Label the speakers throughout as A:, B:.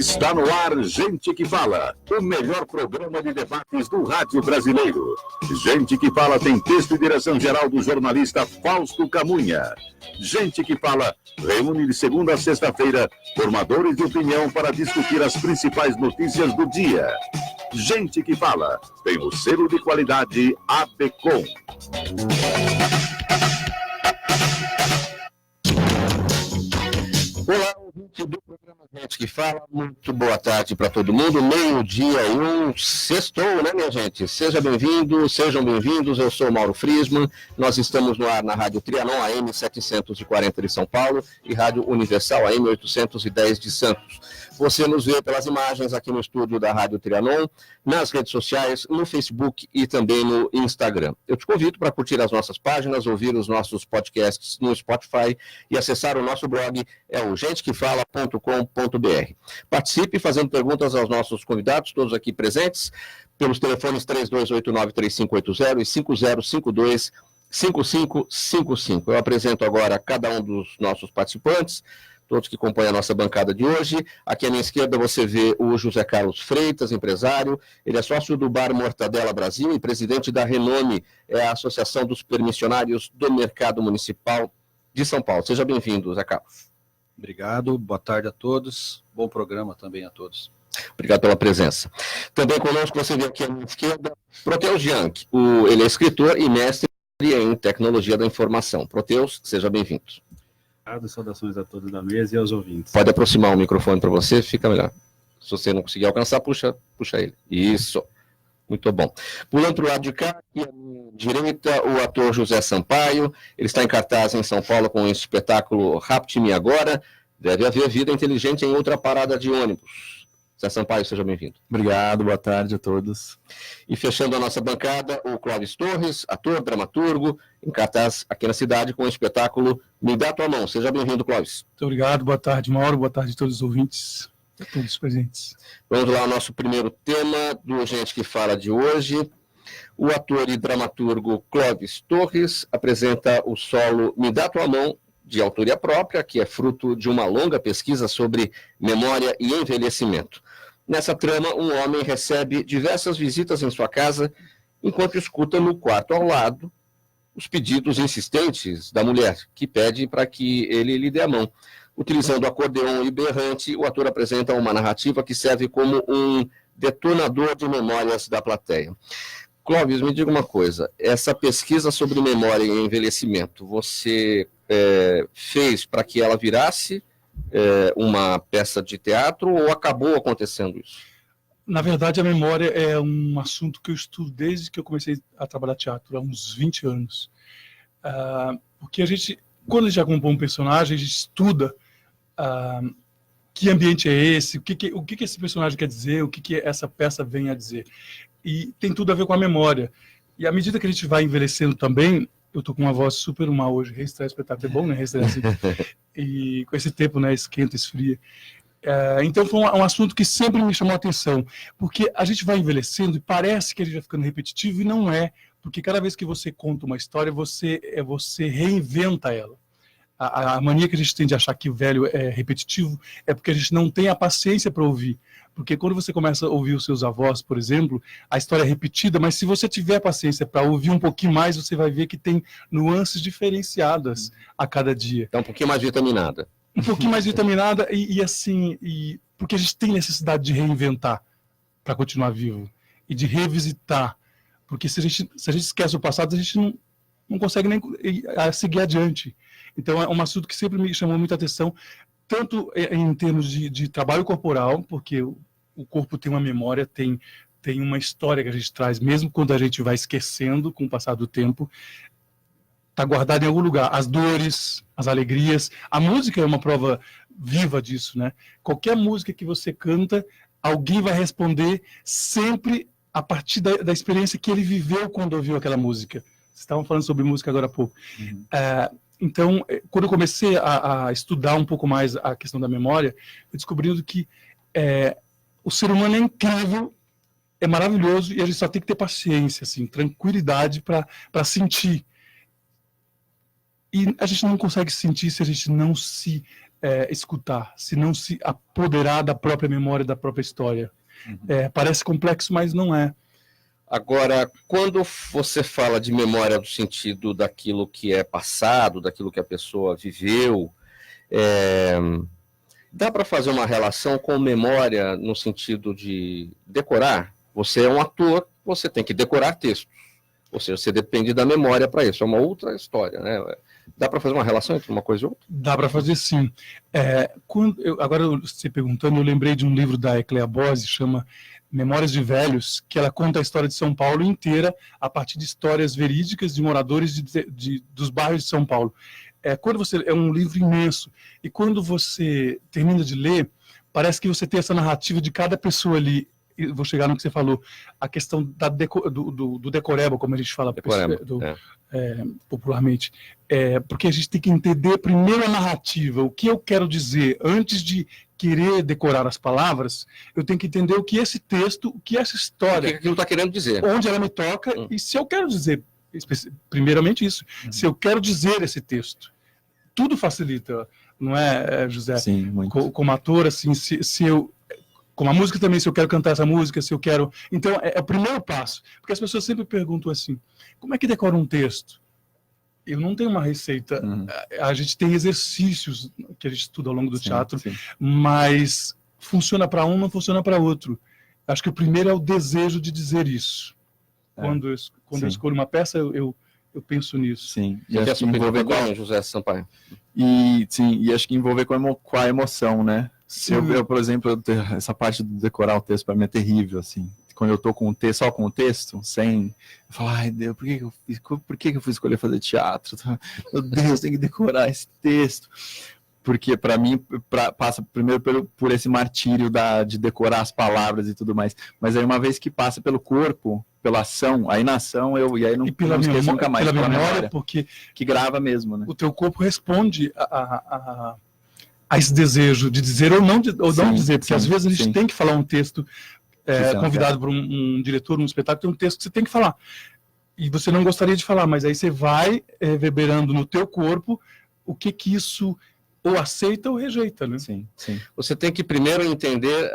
A: Está no ar Gente que Fala, o melhor programa de debates do rádio brasileiro. Gente que Fala tem texto e direção geral do jornalista Fausto Camunha. Gente que Fala reúne de segunda a sexta-feira formadores de opinião para discutir as principais notícias do dia. Gente que Fala tem o selo de qualidade APECOM.
B: Olá, ouvinte do programa Gente que Fala, muito boa tarde para todo mundo, meio-dia e um sextou, né, minha gente? Sejam bem-vindos, eu sou o Mauro Friesman, nós estamos no ar na Rádio Trianon, AM 740 de São Paulo e Rádio Universal, AM 810 de Santos. Você nos vê pelas imagens aqui no estúdio da Rádio Trianon, nas redes sociais, no Facebook e também no Instagram. Eu te convido para curtir as nossas páginas, ouvir os nossos podcasts no Spotify e acessar o nosso blog, é o gentequefala.com.br. Participe fazendo perguntas aos nossos convidados, todos aqui presentes, pelos telefones 3289-3580 e 5052-5555. Eu apresento agora cada um dos nossos participantes, todos que compõem a nossa bancada de hoje. Aqui à minha esquerda você vê o José Carlos Freitas, empresário. Ele é sócio do Bar Mortadela Brasil e presidente da Renome, a Associação dos Permissionários do Mercado Municipal de São Paulo. Seja bem-vindo, José Carlos.
C: Obrigado, boa tarde a todos. Bom programa também a todos.
B: Obrigado pela presença. Também conosco você vê aqui à minha esquerda, Proteus Jank. Ele é escritor e mestre em tecnologia da informação. Proteus, seja bem-vindo.
D: Saudações a todos da mesa e aos ouvintes.
B: Pode aproximar o microfone para você, fica melhor. Se você não conseguir alcançar, puxa ele. Isso. Muito bom. Pulando para o lado de cá, aqui à minha direita, o ator José Sampaio. Ele está em cartaz em São Paulo com o espetáculo Rapte-me Agora. Deve haver vida inteligente em outra parada de ônibus. José Sampaio, seja bem-vindo.
D: Obrigado, boa tarde a todos.
B: E fechando a nossa bancada, o Clóvis Torres, ator, dramaturgo, em cartaz aqui na cidade com o espetáculo Me Dá Tua Mão. Seja bem-vindo, Clóvis.
E: Muito obrigado, boa tarde, Mauro, boa tarde a todos os ouvintes, a todos os presentes.
B: Vamos lá ao nosso primeiro tema do Gente que Fala de hoje. O ator e dramaturgo Clóvis Torres apresenta o solo Me Dá Tua Mão, de autoria própria, que é fruto de uma longa pesquisa sobre memória e envelhecimento. Nessa trama, um homem recebe diversas visitas em sua casa, enquanto escuta no quarto ao lado os pedidos insistentes da mulher, que pede para que ele lhe dê a mão. Utilizando acordeon e berrante, o ator apresenta uma narrativa que serve como um detonador de memórias da plateia. Clóvis, me diga uma coisa, essa pesquisa sobre memória e envelhecimento, você fez para que ela virasse uma peça de teatro ou acabou acontecendo isso?
E: Na verdade, a memória é um assunto que eu estudo desde que eu comecei a trabalhar teatro, há uns 20 anos. Porque quando a gente já compõe um personagem, a gente estuda que ambiente é esse, o que esse personagem quer dizer, o que essa peça vem a dizer. E tem tudo a ver com a memória. E à medida que a gente vai envelhecendo também, eu tô com uma voz super mal hoje, reestrear espetáculo é bom, né, reestrear assim. E com esse tempo, né, esquenta, esfria. Então foi um assunto que sempre me chamou a atenção, porque a gente vai envelhecendo e parece que ele vai ficando repetitivo, e não é, porque cada vez que você conta uma história, você reinventa ela. A mania que a gente tem de achar que o velho é repetitivo é porque a gente não tem a paciência para ouvir. Porque quando você começa a ouvir os seus avós, por exemplo, a história é repetida, mas se você tiver paciência para ouvir um pouquinho mais, você vai ver que tem nuances diferenciadas a cada dia.
B: É um pouquinho mais vitaminada.
E: Um pouquinho mais vitaminada porque a gente tem necessidade de reinventar para continuar vivo e de revisitar. Porque se a gente esquece o passado, a gente não consegue nem seguir adiante. Então é um assunto que sempre me chamou muita atenção, tanto em termos de trabalho corporal, porque o corpo tem uma memória, tem uma história que a gente traz, mesmo quando a gente vai esquecendo com o passar do tempo, está guardado em algum lugar. As dores, as alegrias. A música é uma prova viva disso, né? Qualquer música que você canta, alguém vai responder sempre a partir da experiência que ele viveu quando ouviu aquela música. Vocês estavam falando sobre música agora há pouco. Uhum. Então, quando eu comecei a estudar um pouco mais a questão da memória, eu descobrindo que o ser humano é incrível, é maravilhoso, e a gente só tem que ter paciência, assim, tranquilidade para sentir. E a gente não consegue sentir se a gente não se escutar, se não se apoderar da própria memória, da própria história. Parece complexo, mas não é.
B: Agora, quando você fala de memória no sentido daquilo que é passado, daquilo que a pessoa viveu, dá para fazer uma relação com memória no sentido de decorar? Você é um ator, você tem que decorar textos. Ou seja, você depende da memória para isso. É uma outra história, né? Dá para fazer uma relação entre uma coisa e outra?
E: Dá para fazer, sim. Agora, você perguntando, eu lembrei de um livro da Ecléa Bose, chama Memórias de Velhos, que ela conta a história de São Paulo inteira a partir de histórias verídicas de moradores dos bairros de São Paulo. É um livro imenso, e quando você termina de ler, parece que você tem essa narrativa de cada pessoa ali. Eu vou chegar no que você falou, a questão do decoreba, como a gente fala popularmente. Porque a gente tem que entender primeiro a narrativa, o que eu quero dizer. Antes de querer decorar as palavras, eu tenho que entender o que esse texto, o que essa história...
B: O que aquilo está querendo dizer.
E: Onde ela me toca, e se eu quero dizer, primeiramente isso, se eu quero dizer esse texto. Tudo facilita, não é, José?
D: Sim, muito.
E: Como ator, assim, se eu... Como a música também, se eu quero cantar essa música, se eu quero... Então, é o primeiro passo. Porque as pessoas sempre perguntam assim, como é que decora um texto? Eu não tenho uma receita. A gente tem exercícios que a gente estuda ao longo do teatro, mas funciona para um, não funciona para outro. Acho que o primeiro é o desejo de dizer isso. Quando eu escolho uma peça, eu penso nisso.
D: Sim.
B: E acho que envolver com José Sampaio.
D: E acho que envolver com a emoção, né? Eu, por exemplo, essa parte de decorar o texto para mim é terrível, assim. Quando eu tô com o texto, só com o texto, sem... Eu falo, ai, Deus, por que eu fui escolher fazer teatro? Meu Deus, tem que decorar esse texto. Porque, para mim, passa primeiro por esse martírio de decorar as palavras e tudo mais. Mas aí, uma vez que passa pelo corpo, pela ação, aí na ação, e aí não esqueço nunca mais.
E: Pela memória, porque...
D: Que grava mesmo, né?
E: O teu corpo responde a esse desejo de dizer ou não dizer, porque às vezes a gente tem que falar um texto convidado por um diretor, um espetáculo, tem um texto que você tem que falar, e você não gostaria de falar, mas aí você vai reverberando no teu corpo o que isso ou aceita ou rejeita, né?
D: Sim.
B: Você tem que primeiro entender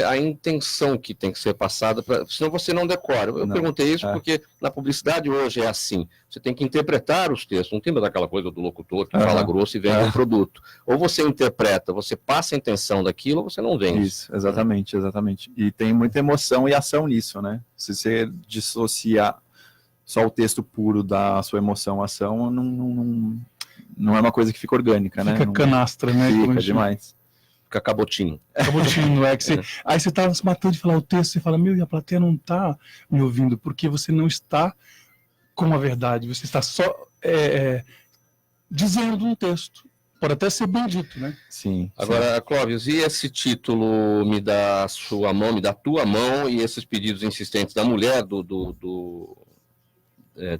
B: a intenção que tem que ser passada, senão você não decora. Eu perguntei isso porque na publicidade hoje é assim. Você tem que interpretar os textos. Não tem daquela coisa do locutor que fala grosso e vende um produto. Ou você interpreta, você passa a intenção daquilo, ou você não vende.
D: Isso, exatamente. E tem muita emoção e ação nisso, né? Se você dissociar só o texto puro da sua emoção, ação, não é uma coisa que fica orgânica, né?
E: Fica canastra, né?
D: Fica demais.
B: Fica cabotinho.
E: Cabotinho, é que você... Aí você tá se matando de falar o texto, você fala, e a plateia não tá me ouvindo, porque você não está com a verdade, você está só dizendo um texto. Pode até ser bem dito, né?
D: Sim.
B: Agora, Clóvis, e esse título me dá sua mão, me dá tua mão, e esses pedidos insistentes da mulher,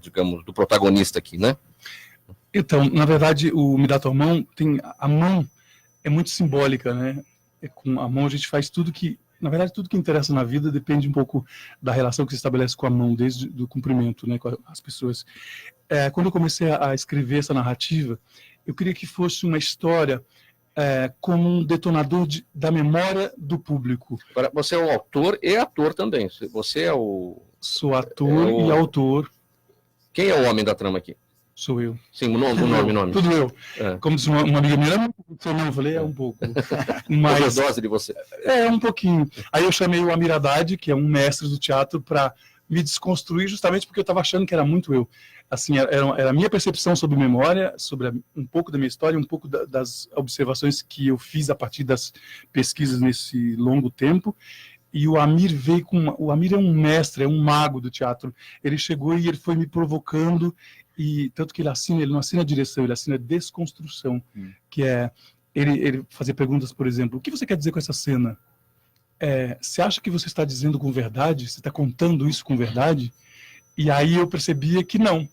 B: digamos, do protagonista aqui, né?
E: Então, na verdade, o Me Dá Tua Mão, a mão é muito simbólica, né? Com a mão a gente faz tudo que... Na verdade, tudo que interessa na vida depende um pouco da relação que se estabelece com a mão, desde o cumprimento, né, com as pessoas. Quando eu comecei a escrever essa narrativa, eu queria que fosse uma história como um detonador da memória do público.
B: Agora, você é um autor e ator também. Você é o...
E: Sou ator e autor.
B: Quem é o homem da trama aqui?
E: Sou eu.
B: Sim, o nome.
E: Tudo eu. Como disse uma amiga minha, eu falei, um pouco. Mas
B: dose de você.
E: Um pouquinho. Aí eu chamei o Amir Haddad, que é um mestre do teatro, para me desconstruir, justamente porque eu estava achando que era muito eu. Assim, era a minha percepção sobre memória, sobre um pouco da minha história, um pouco das observações que eu fiz a partir das pesquisas nesse longo tempo. E o Amir veio com... O Amir é um mestre, é um mago do teatro. Ele chegou e ele foi me provocando, e tanto que ele não assina direção, ele assina desconstrução, que é ele fazer perguntas, por exemplo, o que você quer dizer com essa cena? Você acha que você está dizendo com verdade? Você está contando isso com verdade? E aí eu percebia que não.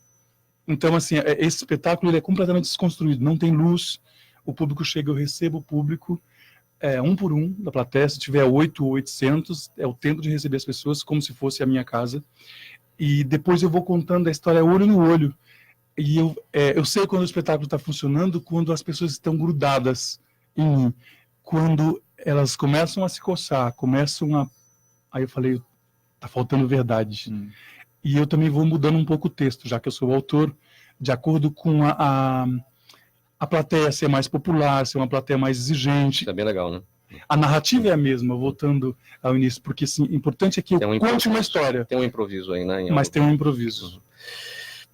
E: Então, assim, esse espetáculo ele é completamente desconstruído, não tem luz, o público chega, eu recebo o público, um por um da plateia, se tiver 8 ou 800, é o tempo de receber as pessoas como se fosse a minha casa, e depois eu vou contando a história olho no olho, e eu sei quando o espetáculo está funcionando, quando as pessoas estão grudadas em mim. Quando elas começam a se coçar, aí eu falei, tá faltando verdade. E eu também vou mudando um pouco o texto, já que eu sou o autor, de acordo com a plateia ser mais popular, ser uma plateia mais exigente.
B: Isso é bem legal, né?
E: A narrativa é a mesma, voltando ao início, porque assim, o importante é que eu conte uma história.
B: Tem um improviso aí, né?
E: Mas tem um improviso.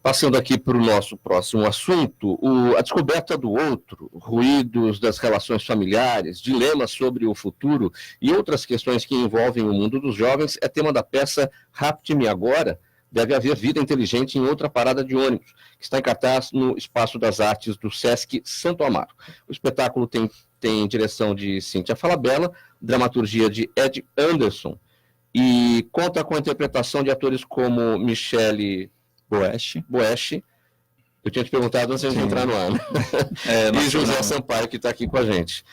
B: Passando aqui para o nosso próximo assunto, a descoberta do outro, ruídos das relações familiares, dilemas sobre o futuro e outras questões que envolvem o mundo dos jovens é tema da peça Rapte-me Agora, Deve Haver Vida Inteligente em Outra Parada de Ônibus, que está em cartaz no Espaço das Artes do Sesc Santo Amaro. O espetáculo tem direção de Cíntia Falabella, dramaturgia de Ed Anderson e conta com a interpretação de atores como Michele Boesch. Eu tinha te perguntado antes de entrar no ar, né? E José Sampaio, que está aqui com a gente.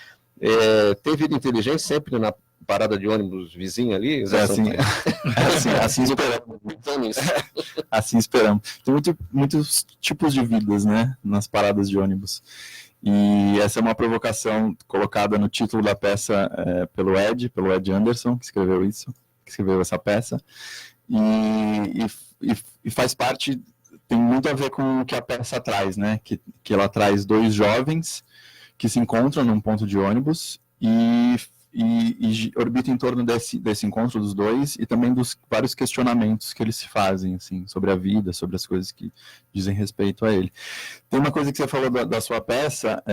B: Tem vida inteligente sempre na parada de ônibus vizinha ali?
D: Assim esperamos. Assim esperamos. Tem muitos tipos de vidas, né, nas paradas de ônibus. E essa é uma provocação colocada no título da peça pelo Ed Anderson, que escreveu essa peça. E faz parte, tem muito a ver com o que a peça traz, né? Que ela traz dois jovens que se encontram num ponto de ônibus e orbita em torno desse encontro dos dois e também dos vários questionamentos que eles se fazem, assim, sobre a vida, sobre as coisas que dizem respeito a ele. Tem uma coisa que você falou da sua peça,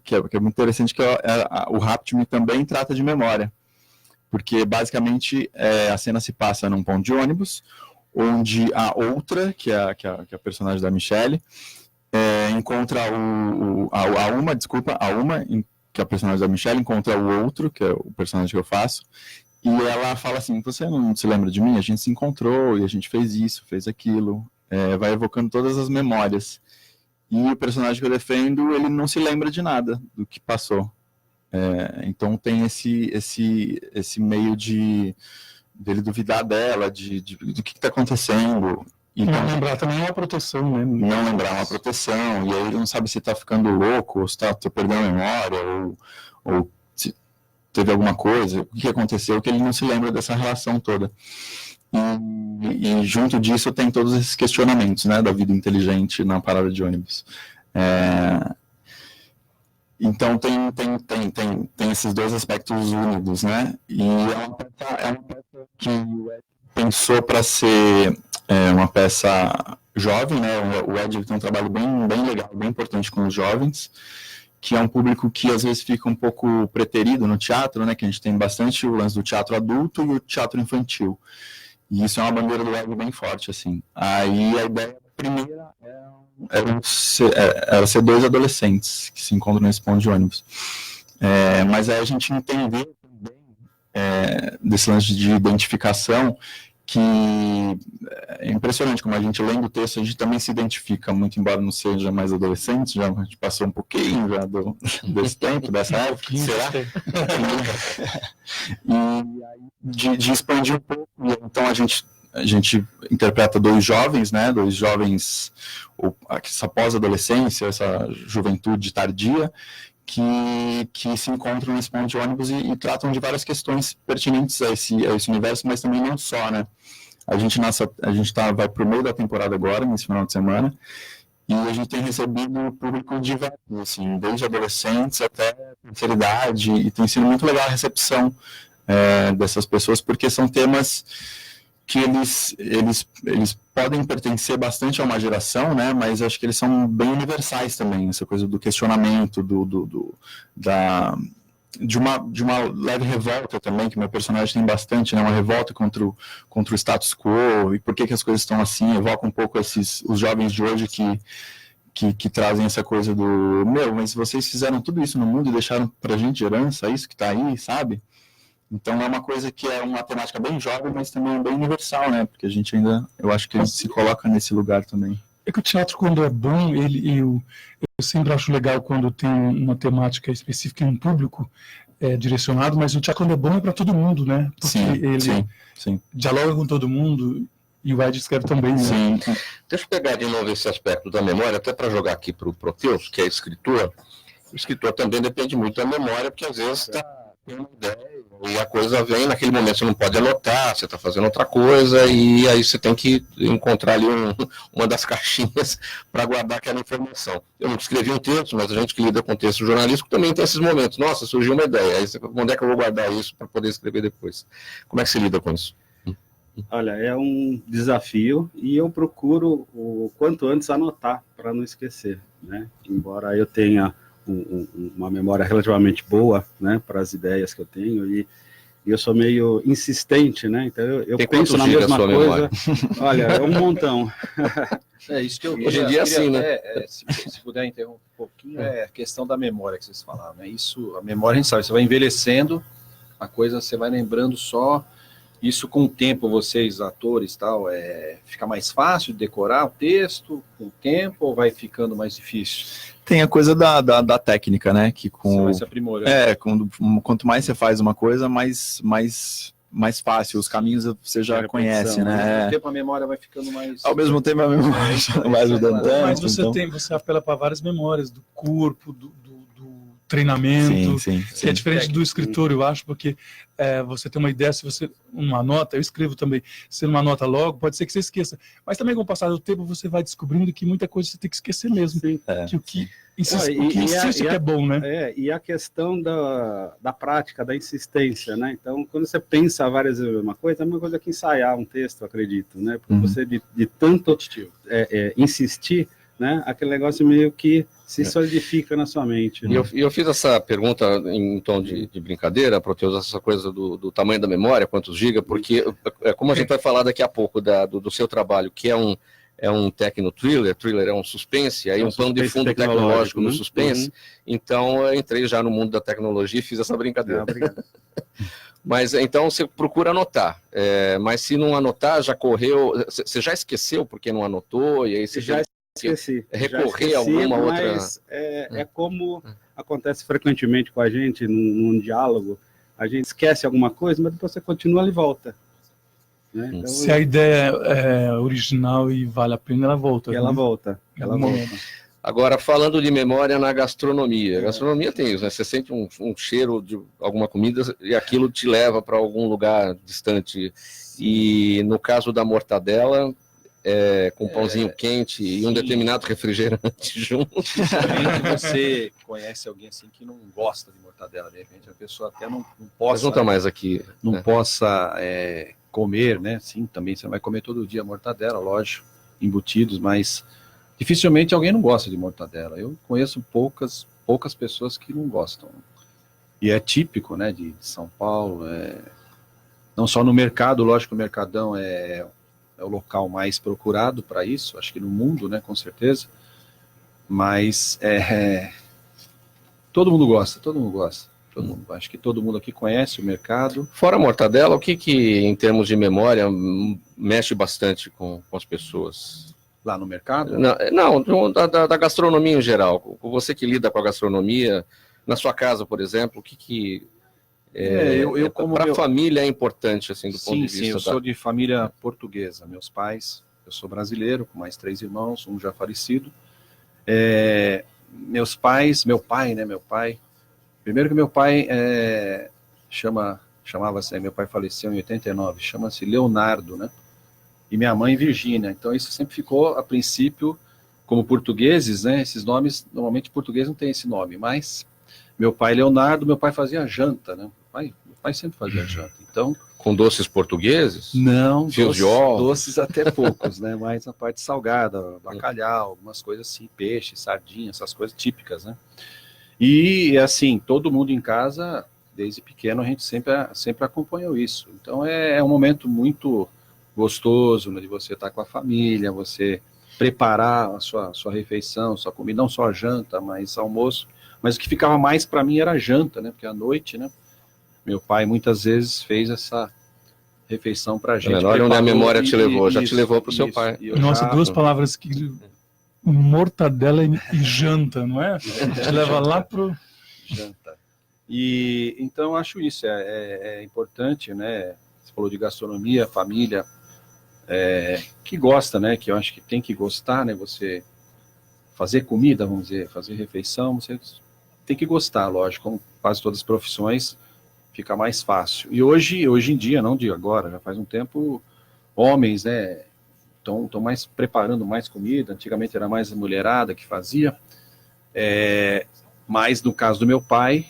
D: que é muito interessante, que o Rapte-me também trata de memória. Porque, basicamente, a cena se passa num ponto de ônibus, onde a outra, que é a personagem da Michele, encontra a uma, que é a personagem da Michele, encontra o outro, que é o personagem que eu faço, e ela fala assim, você não se lembra de mim? A gente se encontrou, e a gente fez isso, fez aquilo, vai evocando todas as memórias. E o personagem que eu defendo, ele não se lembra de nada do que passou. Então tem esse meio dele duvidar dela, do que está acontecendo. Então,
E: não lembrar também é uma proteção, né?
D: Não lembrar uma proteção, e aí ele não sabe se está ficando louco, ou se está perdendo a memória, ou se teve alguma coisa, o que aconteceu, que ele não se lembra dessa relação toda. E junto disso tem todos esses questionamentos, né, da vida inteligente na parada de ônibus. Então tem esses dois aspectos únicos, né? E é uma peça que o Ed pensou para ser uma peça jovem, né? O Ed tem um trabalho bem legal, bem importante com os jovens, que é um público que às vezes fica um pouco preterido no teatro, né? Que a gente tem bastante o lance do teatro adulto e o teatro infantil. E isso é uma bandeira do Ed bem forte, assim. Aí a ideia primeira era ser dois adolescentes que se encontram nesse ponto de ônibus. Mas aí a gente entendeu também desse lance de identificação, que é impressionante como a gente lendo o texto, a gente também se identifica muito, embora não seja mais adolescente, já a gente passou um pouquinho já desse tempo, dessa época, será? E aí, de expandir um pouco, então a gente interpreta dois jovens, né, essa pós-adolescência, essa juventude tardia, que se encontram nesse ponto de ônibus e tratam de várias questões pertinentes a esse universo, mas também não só, né? A gente vai para o meio da temporada agora, nesse final de semana, e a gente tem recebido público diverso, assim, desde adolescentes até terceira idade, e tem sido muito legal a recepção dessas pessoas, porque são temas que eles podem pertencer bastante a uma geração, né, mas acho que eles são bem universais também, essa coisa do questionamento, de uma leve revolta também, que meu personagem tem bastante, né, uma revolta contra o status quo, e por que as coisas estão assim, evoca um pouco os jovens de hoje que trazem essa coisa mas vocês fizeram tudo isso no mundo e deixaram pra gente herança, isso que tá aí, sabe? Então é uma coisa que é uma temática bem jovem, mas também bem universal, né? Porque a gente eu acho que ele se coloca nesse lugar também.
E: É que o teatro, quando é bom, eu sempre acho legal quando tem uma temática específica em um público direcionado, mas o teatro, quando é bom, é para todo mundo, né? Porque ele dialoga com todo mundo, e o Ed escreve também, né?
B: Deixa eu pegar de novo esse aspecto da memória, até para jogar aqui para o Proteus, que é escritor, O escritor também depende muito da memória, porque às vezes tem uma ideia e a coisa vem, naquele momento você não pode anotar, você está fazendo outra coisa, e aí você tem que encontrar ali uma das caixinhas para guardar aquela informação. Eu não escrevi um texto, mas a gente que lida com texto jornalístico também tem esses momentos. Nossa, surgiu uma ideia, aí onde é que eu vou guardar isso para poder escrever depois? Como é que você lida com isso?
F: Olha, é um desafio e eu procuro o quanto antes anotar para não esquecer, né? Embora eu tenha uma memória relativamente boa, né, para as ideias que eu tenho, e eu sou meio insistente, né? Então eu penso na mesma coisa. Olha, é um montão.
C: É isso que eu
B: Hoje em dia é assim, né?
C: Se puder interromper um pouquinho, é a questão da memória que vocês falaram, né? Isso, a memória a gente sabe, você vai envelhecendo, a coisa você vai lembrando só. Isso com o tempo, vocês, atores, tal, fica mais fácil de decorar o texto com o tempo, ou vai ficando mais difícil?
D: Tem a coisa da técnica, né? Que
C: Você vai se aprimorando.
D: Quanto mais você faz uma coisa, mais fácil. Os caminhos você já conhece, né?
C: Ao mesmo tempo a memória vai ficando mais...
D: Ao mesmo tempo a memória vai ajudando tanto.
E: Mas você apela para várias memórias, do corpo, do treinamento,
D: sim.
E: que é diferente do escritor, eu acho, porque você tem uma ideia, se você não anota, eu escrevo também, se não anota logo, pode ser que você esqueça, mas também com o passar do tempo você vai descobrindo que muita coisa você tem que esquecer mesmo, que o que insiste que é bom, né?
F: E a questão da prática, da insistência, né? Então, quando você pensa várias vezes uma coisa, é uma coisa que ensaiar um texto, acredito, né? Porque você, de tanto insistir, né? Aquele negócio meio que se solidifica na sua mente. Né?
B: E eu fiz essa pergunta em tom de brincadeira, para eu usar essa coisa do tamanho da memória, quantos gigas, porque, como a gente vai falar daqui a pouco do seu trabalho, que é um thriller é um suspense, aí um plano de fundo tecnológico no suspense, então eu entrei já no mundo da tecnologia e fiz essa brincadeira.
F: Obrigado.
B: Mas então você procura anotar, mas se não anotar, já correu, você já esqueceu porque não anotou, e aí você já
F: esqueci.
B: Recorrer a alguma outra...
F: É como acontece frequentemente com a gente num diálogo, a gente esquece alguma coisa, mas depois você continua e volta. Né? Então,
E: se a ideia é original e vale a pena, ela volta.
F: Ela volta.
B: Agora, falando de memória na gastronomia. A gastronomia tem isso, né? Você sente um cheiro de alguma comida e aquilo te leva para algum lugar distante. E no caso da mortadela... com um pãozinho quente e um determinado refrigerante junto.
C: Você conhece alguém assim que não gosta de mortadela, de repente a pessoa até não possa...
B: Junta mais aqui.
C: Não possa comer, né? Sim, também você não vai comer todo dia mortadela, lógico, embutidos, mas dificilmente alguém não gosta de mortadela. Eu conheço poucas pessoas que não gostam. E é típico, né, de São Paulo, não só no mercado, lógico, o Mercadão é o local mais procurado para isso, acho que no mundo, né, com certeza, mas todo mundo gosta, acho que todo mundo aqui conhece o mercado.
B: Fora a mortadela, o que em termos de memória mexe bastante com as pessoas?
C: Lá no mercado?
B: Não, da gastronomia em geral, você que lida com a gastronomia, na sua casa, por exemplo, o que para a família é importante, assim, do ponto de vista...
C: Sim, eu sou de família portuguesa. Meus pais, eu sou brasileiro, com mais 3 irmãos, um já falecido. Meus pais, meu pai, primeiro que meu pai chamava-se, meu pai faleceu em 89, chama-se Leonardo, né? E minha mãe Virgínia. Então isso sempre ficou, a princípio, como portugueses, né? Esses nomes, normalmente português não tem esse nome, mas meu pai Leonardo, meu pai fazia janta, né? Meu pai sempre fazia janta. Então,
B: com doces portugueses?
C: Não,
B: fios de ovos?
C: Doces até poucos, né? Mas a parte salgada, bacalhau, algumas coisas assim, peixe, sardinha, essas coisas típicas, né? E assim, todo mundo em casa, desde pequeno, a gente sempre acompanhou isso. Então é um momento muito gostoso, né, de você estar com a família, você preparar a sua refeição, sua comida, não só a janta, mas almoço. Mas o que ficava mais para mim era a janta, né? Porque à noite, né? Meu pai muitas vezes fez essa refeição para a gente.
B: Olha onde a memória te levou, já te levou para o seu pai.
E: Nossa, duas palavras que... Mortadela e janta, não é? Te leva lá pro...
C: Janta. E então acho isso, é importante, né? Você falou de gastronomia, família, que gosta, né? Que eu acho que tem que gostar, né? Você fazer comida, vamos dizer, fazer refeição, você tem que gostar, lógico, como quase todas as profissões, fica mais fácil. E hoje em dia, não de agora, já faz um tempo, homens, né, estão mais preparando mais comida. Antigamente era mais a mulherada que fazia, mas no caso do meu pai,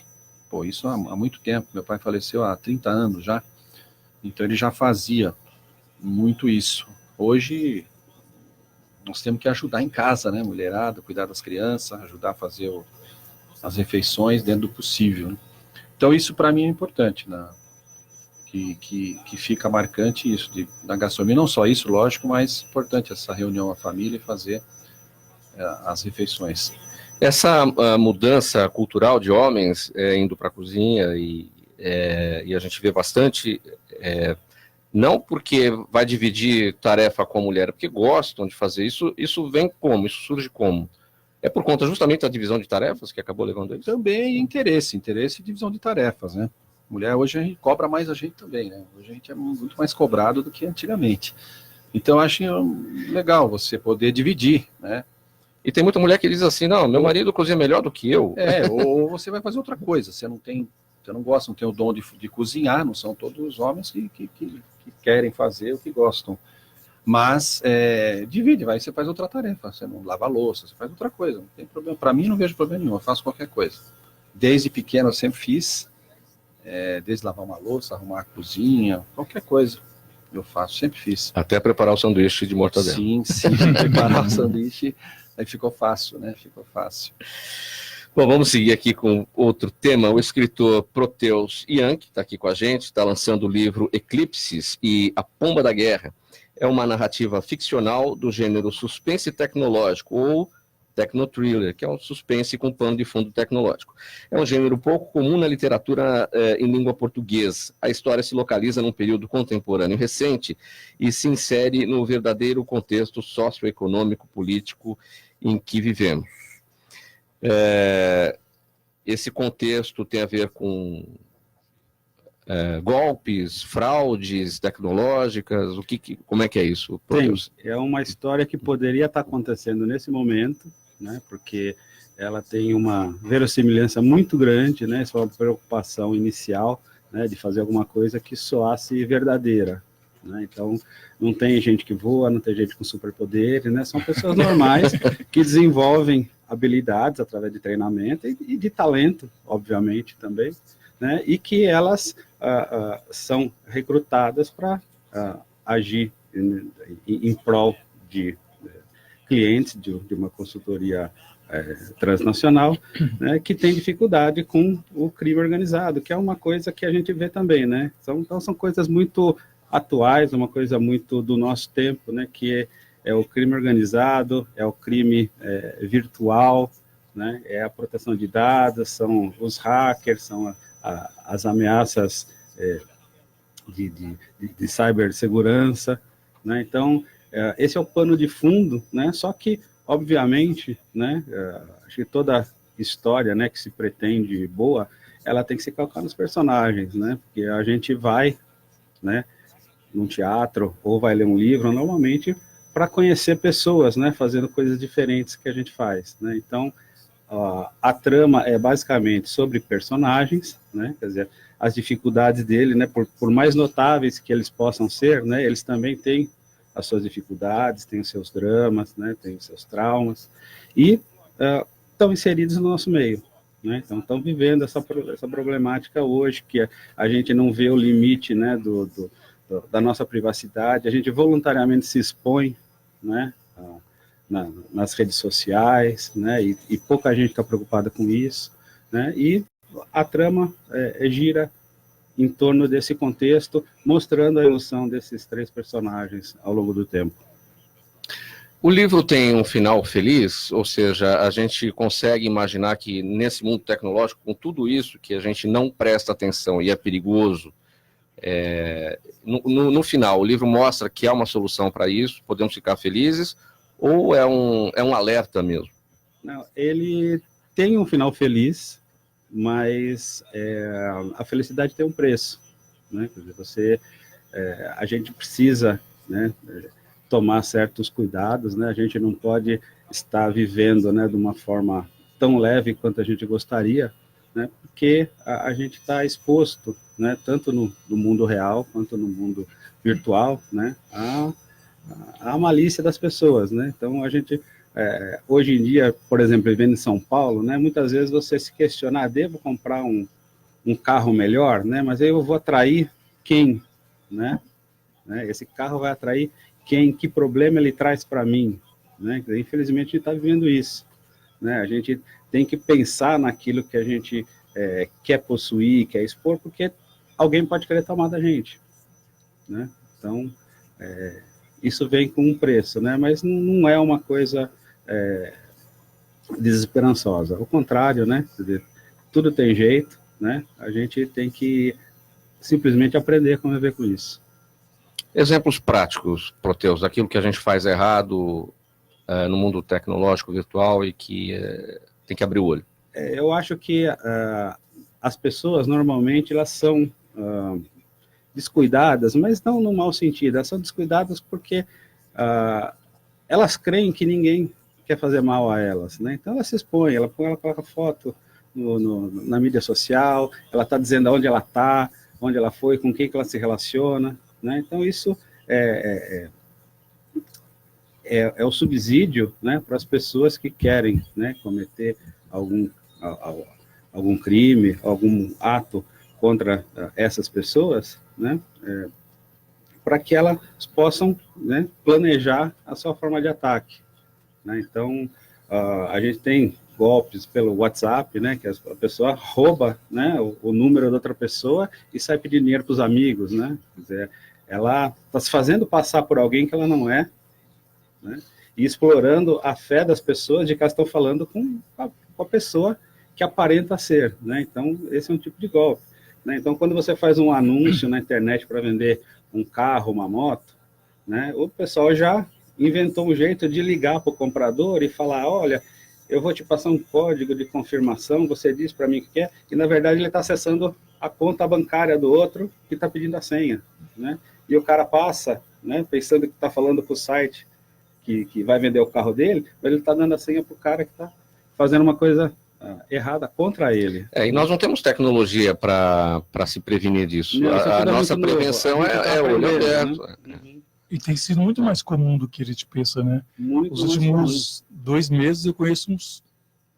C: pô, isso há muito tempo, meu pai faleceu há 30 anos já, então ele já fazia muito isso. Hoje nós temos que ajudar em casa, né, mulherada, cuidar das crianças, ajudar a fazer as refeições dentro do possível, né? Então isso para mim é importante, né? Que fica marcante isso da gastronomia, não só isso, lógico, mas importante essa reunião à família e fazer as refeições.
B: Essa mudança cultural de homens indo para a cozinha e a gente vê bastante, não porque vai dividir tarefa com a mulher, porque gostam de fazer isso. Isso vem como? Isso surge como? É por conta justamente da divisão de tarefas que acabou levando a isso?
C: Também interesse e divisão de tarefas, né? Mulher hoje a gente cobra mais a gente também, né? Hoje a gente é muito mais cobrado do que antigamente. Então eu acho legal você poder dividir, né?
B: E tem muita mulher que diz assim, não, meu marido cozinha melhor do que eu.
C: Ou você vai fazer outra coisa, você não gosta, não tem o dom de cozinhar, não são todos os homens que querem fazer o que gostam. Mas divide, você faz outra tarefa, você não lava a louça, você faz outra coisa, não tem problema. Para mim não vejo problema nenhum, eu faço qualquer coisa. Desde pequeno eu sempre fiz, desde lavar uma louça, arrumar a cozinha, qualquer coisa eu faço, sempre fiz.
B: Até preparar o sanduíche de mortadela.
C: Sim, preparar o sanduíche, aí ficou fácil, né? Ficou fácil.
B: Bom, vamos seguir aqui com outro tema. O escritor Proteus Young, que está aqui com a gente, está lançando o livro Eclipses e a Pomba da Guerra. É uma narrativa ficcional do gênero suspense tecnológico, ou techno-thriller, que é um suspense com pano de fundo tecnológico. É um gênero pouco comum na literatura em língua portuguesa. A história se localiza num período contemporâneo recente e se insere no verdadeiro contexto socioeconômico político em que vivemos. Esse contexto tem a ver com golpes, fraudes tecnológicas, como é que é isso?
F: É uma história que poderia estar acontecendo nesse momento, né? Porque ela tem uma verossimilhança muito grande, né? Isso é uma preocupação inicial, né? De fazer alguma coisa que soasse verdadeira, né? Então, não tem gente que voa, não tem gente com superpoderes, né? São pessoas normais que desenvolvem habilidades através de treinamento e de talento, obviamente, também, né? E que elas são recrutadas para agir em prol de clientes de uma consultoria transnacional, né, que tem dificuldade com o crime organizado, que é uma coisa que a gente vê também, né? Então são coisas muito atuais, uma coisa muito do nosso tempo, né, que é o crime organizado, é o crime virtual, né, é a proteção de dados, são os hackers, são as ameaças de cibersegurança, né? Então, esse é o pano de fundo, né? Só que, obviamente, né, acho que toda história, né, que se pretende boa, ela tem que se calcar nos personagens, né? Porque a gente vai, né, num teatro ou vai ler um livro, normalmente, para conhecer pessoas, né, fazendo coisas diferentes que a gente faz, né? Então, a trama é basicamente sobre personagens, né? Quer dizer, as dificuldades dele, né? Por mais notáveis que eles possam ser, né? Eles também têm as suas dificuldades, têm os seus dramas, né? Têm os seus traumas e estão inseridos no nosso meio, né? Então estão vivendo essa problemática hoje, que a gente não vê o limite, né? Da nossa privacidade, a gente voluntariamente se expõe, né? Nas redes sociais, né? E pouca gente está preocupada com isso, né? E a trama gira em torno desse contexto, mostrando a evolução desses três personagens ao longo do tempo.
B: O livro tem um final feliz, ou seja, a gente consegue imaginar que nesse mundo tecnológico, com tudo isso que a gente não presta atenção e é perigoso, no final o livro mostra que há uma solução para isso, podemos ficar felizes, ou é um alerta mesmo?
F: Não, ele tem um final feliz, mas a felicidade tem um preço, né? Quer dizer, a gente precisa, né, tomar certos cuidados, né? A gente não pode estar vivendo, né, de uma forma tão leve quanto a gente gostaria, né, porque a gente está exposto, né, tanto no mundo real quanto no mundo virtual, né, a malícia das pessoas, né? Então a gente hoje em dia, por exemplo, vivendo em São Paulo, né, muitas vezes você se questiona, devo comprar um carro melhor, né? Mas aí eu vou atrair quem, né? Esse carro vai atrair quem? Que problema ele traz para mim, né? Infelizmente a gente está vivendo isso, né? A gente tem que pensar naquilo que a gente quer possuir, quer expor, porque alguém pode querer tomar da gente, né? Então isso vem com um preço, né? Mas não é uma coisa desesperançosa. Ao contrário, né? Tudo tem jeito, né? A gente tem que simplesmente aprender a conviver com isso.
B: Exemplos práticos, Proteus, daquilo que a gente faz errado no mundo tecnológico virtual e que tem que abrir o olho.
F: Eu acho que as pessoas, normalmente, elas são descuidadas, mas não no mau sentido, elas são descuidadas porque elas creem que ninguém quer fazer mal a elas, né? Então ela se expõe, ela coloca foto na mídia social, ela está dizendo onde ela está, onde ela foi, com quem que ela se relaciona, né? Então isso é o subsídio, né, para as pessoas que querem, né, cometer algum crime, algum ato contra essas pessoas, né, para que elas possam, né, planejar a sua forma de ataque, né? Então a gente tem golpes pelo WhatsApp, né, que a pessoa rouba, né, o número da outra pessoa e sai pedir dinheiro para os amigos, né? Quer dizer, ela está se fazendo passar por alguém que ela não é, né, e explorando a fé das pessoas de que elas estão falando com a pessoa que aparenta ser, né? Então esse é um tipo de golpe, né? Então quando você faz um anúncio na internet para vender um carro, uma moto, né, o pessoal já inventou um jeito de ligar para o comprador e falar, olha, eu vou te passar um código de confirmação, você diz para mim o que quer, e na verdade ele está acessando a conta bancária do outro que está pedindo a senha, né? E o cara passa, né, pensando que está falando com o site que vai vender o carro dele, mas ele está dando a senha para o cara que está fazendo uma coisa errada contra ele.
B: E nós não temos tecnologia para se prevenir disso.
F: Não,
B: a nossa
F: muito
B: prevenção
F: novo.
B: é olho aberto.
F: Né?
E: E tem sido muito mais comum do que a gente pensa, né?
F: Muito
E: Os últimos 2 meses eu conheço uns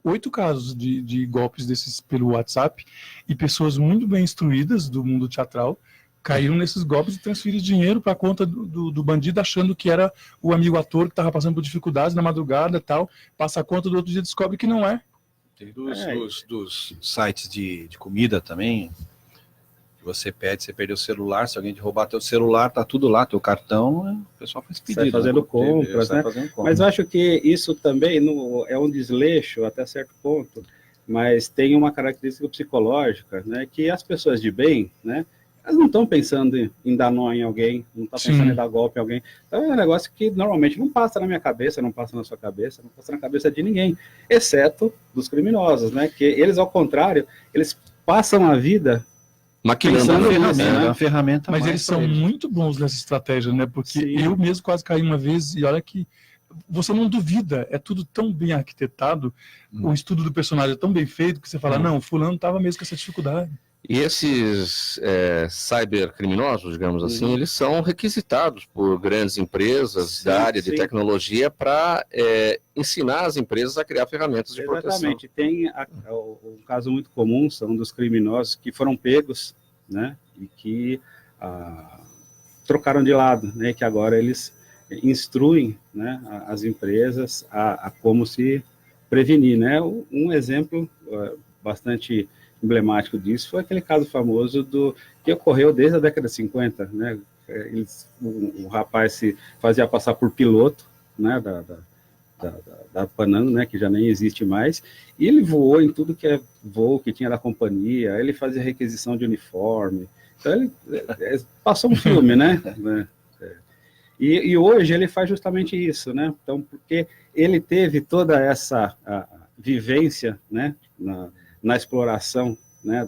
E: 8 casos de golpes desses pelo WhatsApp, e pessoas muito bem instruídas do mundo teatral caíram nesses golpes e transferiram dinheiro para a conta do bandido, achando que era o amigo ator que estava passando por dificuldades na madrugada e tal, passa a conta do outro dia, descobre que não é.
C: Tem dos sites de comida também, que você perdeu o celular, se alguém te roubar teu celular, tá tudo lá, teu cartão, o pessoal faz pedido.
F: Sai fazendo compras, né? Mas eu acho que isso também é um desleixo até certo ponto, mas tem uma característica psicológica, né, que as pessoas de bem, né, elas não estão pensando em dar nó em alguém, não estão pensando em dar golpe em alguém. Então é um negócio que normalmente não passa na minha cabeça, não passa na sua cabeça, não passa na cabeça de ninguém, exceto dos criminosos, né? Que eles, ao contrário, eles passam a vida
B: maquinando
C: a ferramenta.
E: Mas eles são muito bons nessa estratégia, né? Porque eu mesmo quase caí uma vez, e olha que você não duvida, é tudo tão bem arquitetado, o estudo do personagem é tão bem feito, que você fala, não, fulano estava mesmo com essa dificuldade.
B: E esses cybercriminosos, digamos assim, eles são requisitados por grandes empresas da área de tecnologia para ensinar as empresas a criar ferramentas de proteção.
F: Exatamente. Tem um caso muito comum, são dos criminosos que foram pegos, né, e que trocaram de lado, né, que agora eles instruem, né, as empresas a como se prevenir, né. Um exemplo bastante emblemático disso foi aquele caso famoso que ocorreu desde a década de 50, né? Um rapaz se fazia passar por piloto, né, da Panam, né, que já nem existe mais, e ele voou em tudo que é voo que tinha da companhia, ele fazia requisição de uniforme, então ele passou um filme, né? E hoje ele faz justamente isso, né? Então, porque ele teve toda essa vivência, né, na exploração, né,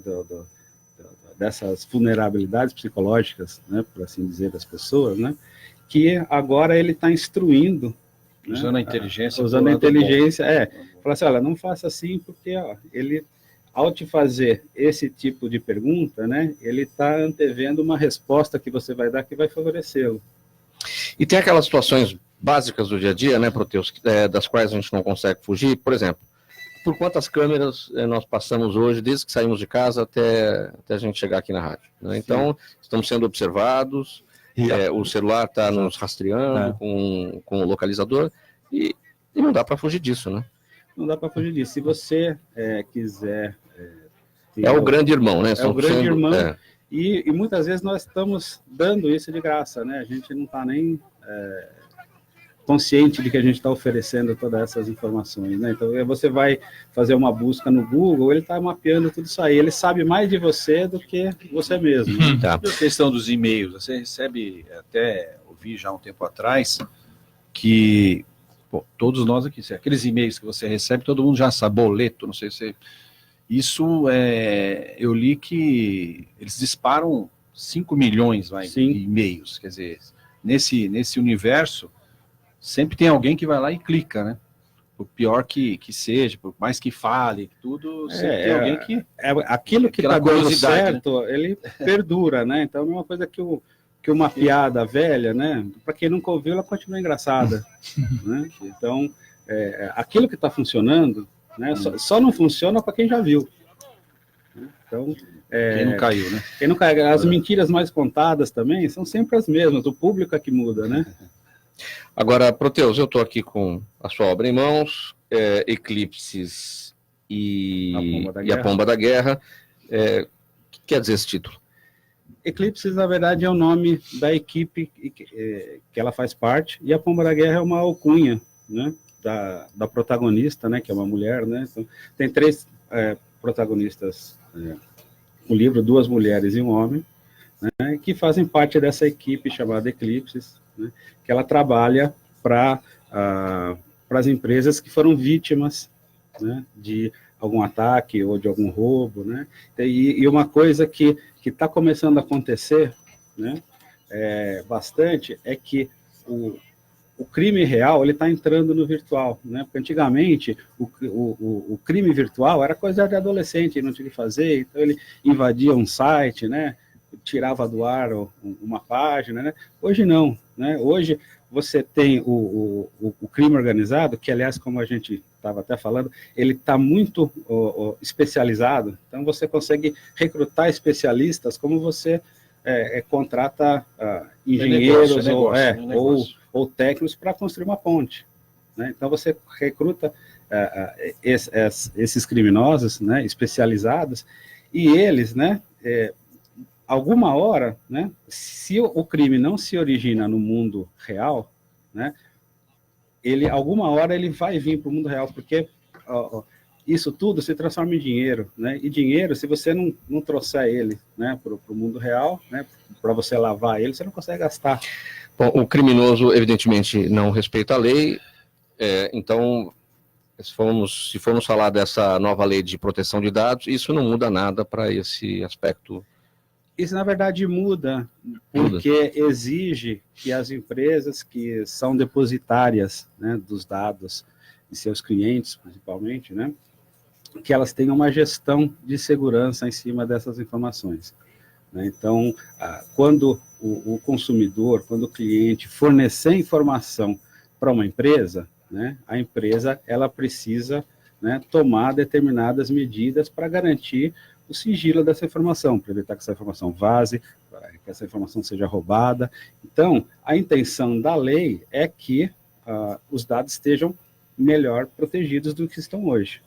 F: dessas vulnerabilidades psicológicas, né, por assim dizer, das pessoas, né, que agora ele está instruindo,
C: usando a inteligência,
F: usando a inteligência, Falar assim, olha, não faça assim porque ó, ele, ao te fazer esse tipo de pergunta, né, ele está antevendo uma resposta que você vai dar que vai favorecê-lo.
B: E tem aquelas situações básicas do dia a dia, né, Proteus, das quais a gente não consegue fugir. Por exemplo, por quantas câmeras nós passamos hoje, desde que saímos de casa até a gente chegar aqui na rádio, né? Então, estamos sendo observados, o celular está nos rastreando com o localizador, e não dá para fugir disso, né?
F: Não dá para fugir disso. Se você quiser...
B: É o grande irmão, né?
F: É o grande irmão, e muitas vezes nós estamos dando isso de graça, né? A gente não está nem consciente de que a gente está oferecendo todas essas informações, né? Então, você vai fazer uma busca no Google, ele está mapeando tudo isso aí, ele sabe mais de você do que você mesmo. Né?
C: Tá. E a questão dos e-mails, você recebe, até ouvi já um tempo atrás, que todos nós aqui, aqueles e-mails que você recebe, todo mundo já sabe, boleto, não sei se... Isso, eu li que eles disparam 5 milhões de e-mails, quer dizer, nesse universo, sempre tem alguém que vai lá e clica, né? Por pior que seja, por mais que fale, tudo, sempre tem alguém que...
F: aquilo que está dando certo, né? Ele perdura, né? Então, é uma coisa que uma piada velha, né? Para quem nunca ouviu, ela continua engraçada. Né? Então, aquilo que está funcionando, né? Só não funciona para quem já viu. Então,
C: quem não caiu, né?
F: Quem não caiu. As mentiras mais contadas também são sempre as mesmas, o público é que muda, né?
B: Agora, Proteus, eu estou aqui com a sua obra em mãos, Eclipses e a Pomba da Guerra. O que quer dizer esse título?
F: Eclipses, na verdade, é o nome da equipe que ela faz parte, e a Pomba da Guerra é uma alcunha, né, da protagonista, né, que é uma mulher, né? Então, tem 3 protagonistas no livro, 2 mulheres e um homem, né, que fazem parte dessa equipe chamada Eclipses, né, que ela trabalha para as empresas que foram vítimas, né, de algum ataque ou de algum roubo, né? E uma coisa que está começando a acontecer, né, bastante, é que o crime real está entrando no virtual, né? Porque antigamente o crime virtual era coisa de adolescente, não tinha o que fazer, então ele invadia um site, né? Tirava do ar uma página, né? Hoje não, né? Hoje você tem o crime organizado, que aliás, como a gente estava até falando, ele está muito especializado, então você consegue recrutar especialistas como você contrata engenheiros ou técnicos para construir uma ponte, né? Então você recruta esses criminosos, né, especializados, e eles, né, alguma hora, né, se o crime não se origina no mundo real, né, alguma hora ele vai vir para o mundo real, porque isso tudo se transforma em dinheiro, né, e dinheiro, se você não trouxer ele, né, para o mundo real, né, para você lavar ele, você não consegue gastar.
B: Bom, o criminoso, evidentemente, não respeita a lei, então, se formos falar dessa nova lei de proteção de dados, isso não muda nada para esse aspecto.
F: Isso, na verdade, muda, porque exige que as empresas que são depositárias, né, dos dados de seus clientes, principalmente, né, que elas tenham uma gestão de segurança em cima dessas informações. Né? Então, quando o consumidor, quando o cliente fornecer informação para uma empresa, né, a empresa ela precisa, né, tomar determinadas medidas para garantir o sigilo dessa informação, para evitar que essa informação vaze, que essa informação seja roubada. Então, a intenção da lei é que os dados estejam melhor protegidos do que estão hoje.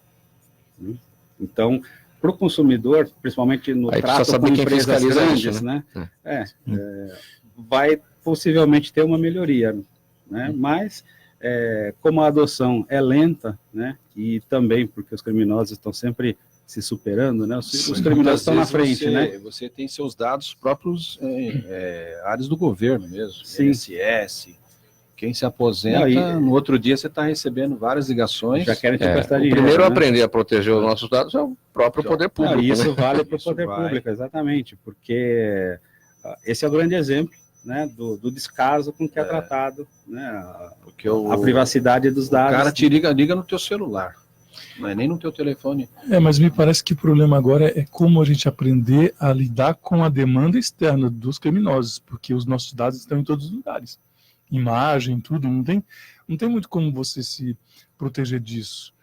F: Então, para o consumidor, principalmente no trato com empresas grandes, né, vai possivelmente ter uma melhoria, né, mas como a adoção é lenta, né, e também porque os criminosos estão sempre se superando, né, os criminosos estão na frente, né?
C: Você tem seus dados próprios áreas do governo mesmo,
F: Sim.
C: INSS. Quem se aposenta, no outro dia você está recebendo várias ligações.
F: Já querem te prestar dinheiro.
B: Primeiro
F: né?
B: Aprender a proteger os nossos dados é o próprio poder público.
F: Isso
B: né?
F: vale para o poder público, exatamente, porque esse é o grande exemplo, né, do descaso com que é tratado, né,
C: porque
F: a privacidade dos dados.
C: O cara te liga no teu celular. Não é nem no teu telefone.
E: Mas me parece que o problema agora é como a gente aprender a lidar com a demanda externa dos criminosos, porque os nossos dados estão em todos os lugares. Imagem, tudo, não tem muito como você se proteger disso.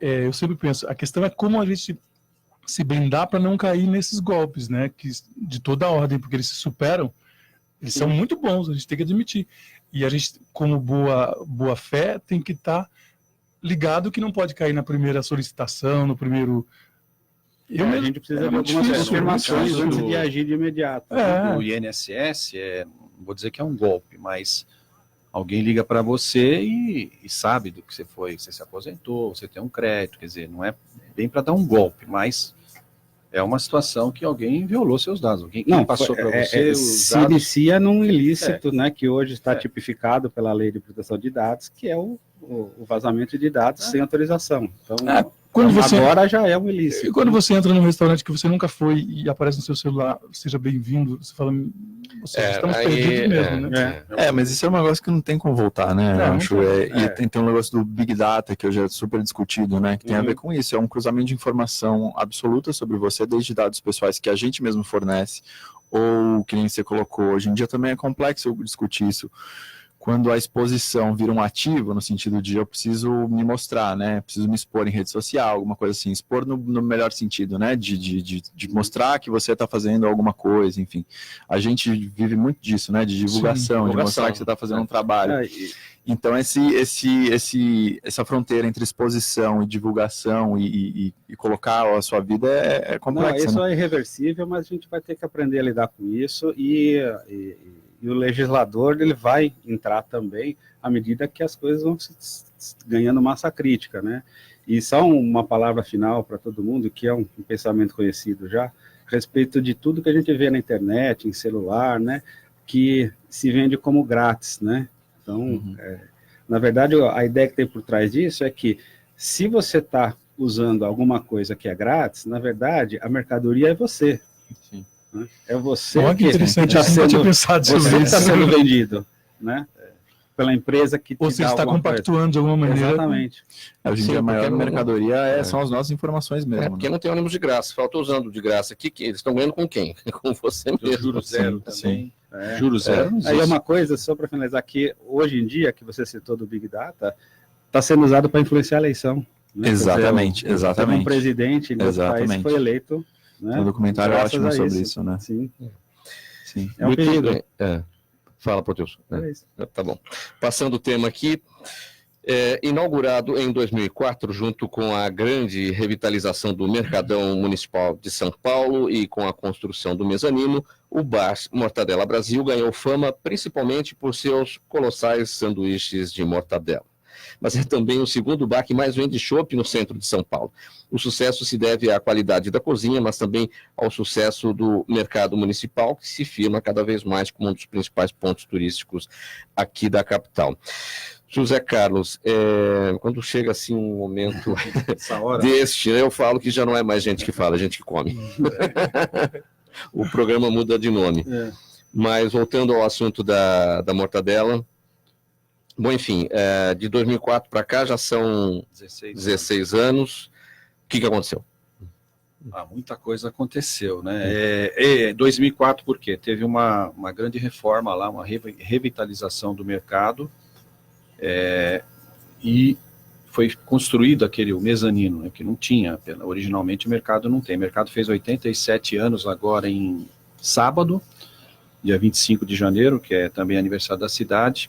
E: Eu sempre penso, a questão é como a gente se blindar para não cair nesses golpes, né, de toda a ordem, porque eles se superam, eles são muito bons, a gente tem que admitir. E a gente, como boa fé, tem que estar ligado que não pode cair na primeira solicitação, no primeiro...
F: A gente precisa de algumas confirmações antes de agir de imediato.
C: O INSS, não vou dizer que é um golpe, mas alguém liga para você e sabe do que você foi, você se aposentou, você tem um crédito, quer dizer, não é bem para dar um golpe, mas é uma situação que alguém violou seus dados, alguém passou para você os dados.
F: Se inicia num ilícito, né, que hoje está tipificado pela Lei de Proteção de Dados, que é o vazamento de dados sem autorização. Então, agora já é um ilícito.
E: E quando você entra num restaurante que você nunca foi e aparece no seu celular, seja bem-vindo, você fala, estamos perdidos mesmo, né?
D: Mas isso é um negócio que não tem como voltar, né? Eu acho. E tem um negócio do Big Data, que hoje é super discutido, né? Que tem a ver com isso. É um cruzamento de informação absoluta sobre você, desde dados pessoais que a gente mesmo fornece, ou que nem você colocou. Hoje em dia também é complexo discutir isso. Quando a exposição vira um ativo, no sentido de eu preciso me mostrar, né? Preciso me expor em rede social, alguma coisa assim. Expor no melhor sentido, né? De mostrar que você está fazendo alguma coisa, enfim. A gente vive muito disso, né? De divulgação, de mostrar que você está fazendo um trabalho. Então, essa fronteira entre exposição e divulgação e colocar a sua vida é complexa.
F: Isso é irreversível, mas a gente vai ter que aprender a lidar com isso e o legislador ele vai entrar também à medida que as coisas vão ganhando massa crítica, né? E só uma palavra final para todo mundo, que é um pensamento conhecido já, a respeito de tudo que a gente vê na internet, em celular, né? Que se vende como grátis, né? Então, na verdade, a ideia que tem por trás disso é que se você está usando alguma coisa que é grátis, na verdade, a mercadoria é você. Sim. Né? É você que está sendo vendido, né? Pela empresa que
E: ou você está compactuando de alguma maneira.
F: Exatamente.
D: Hoje em dia a maior mercadoria são as nossas informações mesmo.
B: Porque não tem ônibus de graça, falta usando de graça aqui, que eles estão ganhando com quem? Com você mesmo.
C: Juro zero também.
F: Juro zero. Aí é uma coisa, só para finalizar, que hoje em dia, que você citou do Big Data, está sendo usado para influenciar a eleição. Né?
D: Exatamente.
F: Um presidente em outro país foi eleito. Né?
D: Um documentário ótimo sobre isso, né?
F: Sim.
B: É um perigo. Fala, Proteus. Tá bom. Passando o tema aqui, inaugurado em 2004, junto com a grande revitalização do Mercadão Municipal de São Paulo e com a construção do mezanino, o bar Mortadela Brasil ganhou fama principalmente por seus colossais sanduíches de mortadela. Mas é também o segundo bar que mais vende chopp no centro de São Paulo. O sucesso se deve à qualidade da cozinha, mas também ao sucesso do mercado municipal, que se firma cada vez mais como um dos principais pontos turísticos aqui da capital. José Carlos, quando chega assim um momento deste, eu falo que já não é mais gente que fala, é gente que come. O programa muda de nome. Mas voltando ao assunto da mortadela, bom, enfim, de 2004 para cá já são 16 anos. O que aconteceu?
C: Muita coisa aconteceu, né? 2004 por quê? Teve uma grande reforma lá, uma revitalização do mercado, e foi construído o mezanino, né, que não tinha, originalmente o mercado não tem. O mercado fez 87 anos agora em sábado, dia 25 de janeiro, que é também aniversário da cidade.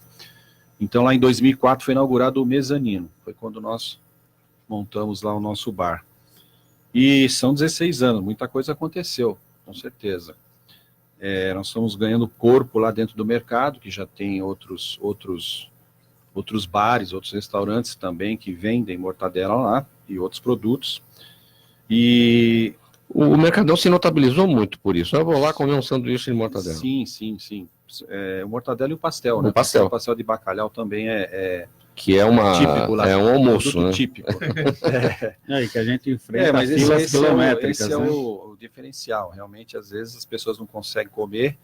C: Então, lá em 2004 foi inaugurado o mezanino, foi quando nós montamos lá o nosso bar. E são 16 anos, muita coisa aconteceu, com certeza. Nós estamos ganhando corpo lá dentro do mercado, que já tem outros bares, outros restaurantes também que vendem mortadela lá e outros produtos. E
B: o Mercadão se notabilizou muito por isso. Eu vou lá comer um sanduíche de mortadela.
C: Sim. O mortadela e o pastel, né? O pastel de bacalhau também
B: que é típico lá, um almoço, né?
C: Típico.
F: E que a gente enfrenta filas quilométricas.
C: Esse é o diferencial. Realmente, às vezes, as pessoas não conseguem comer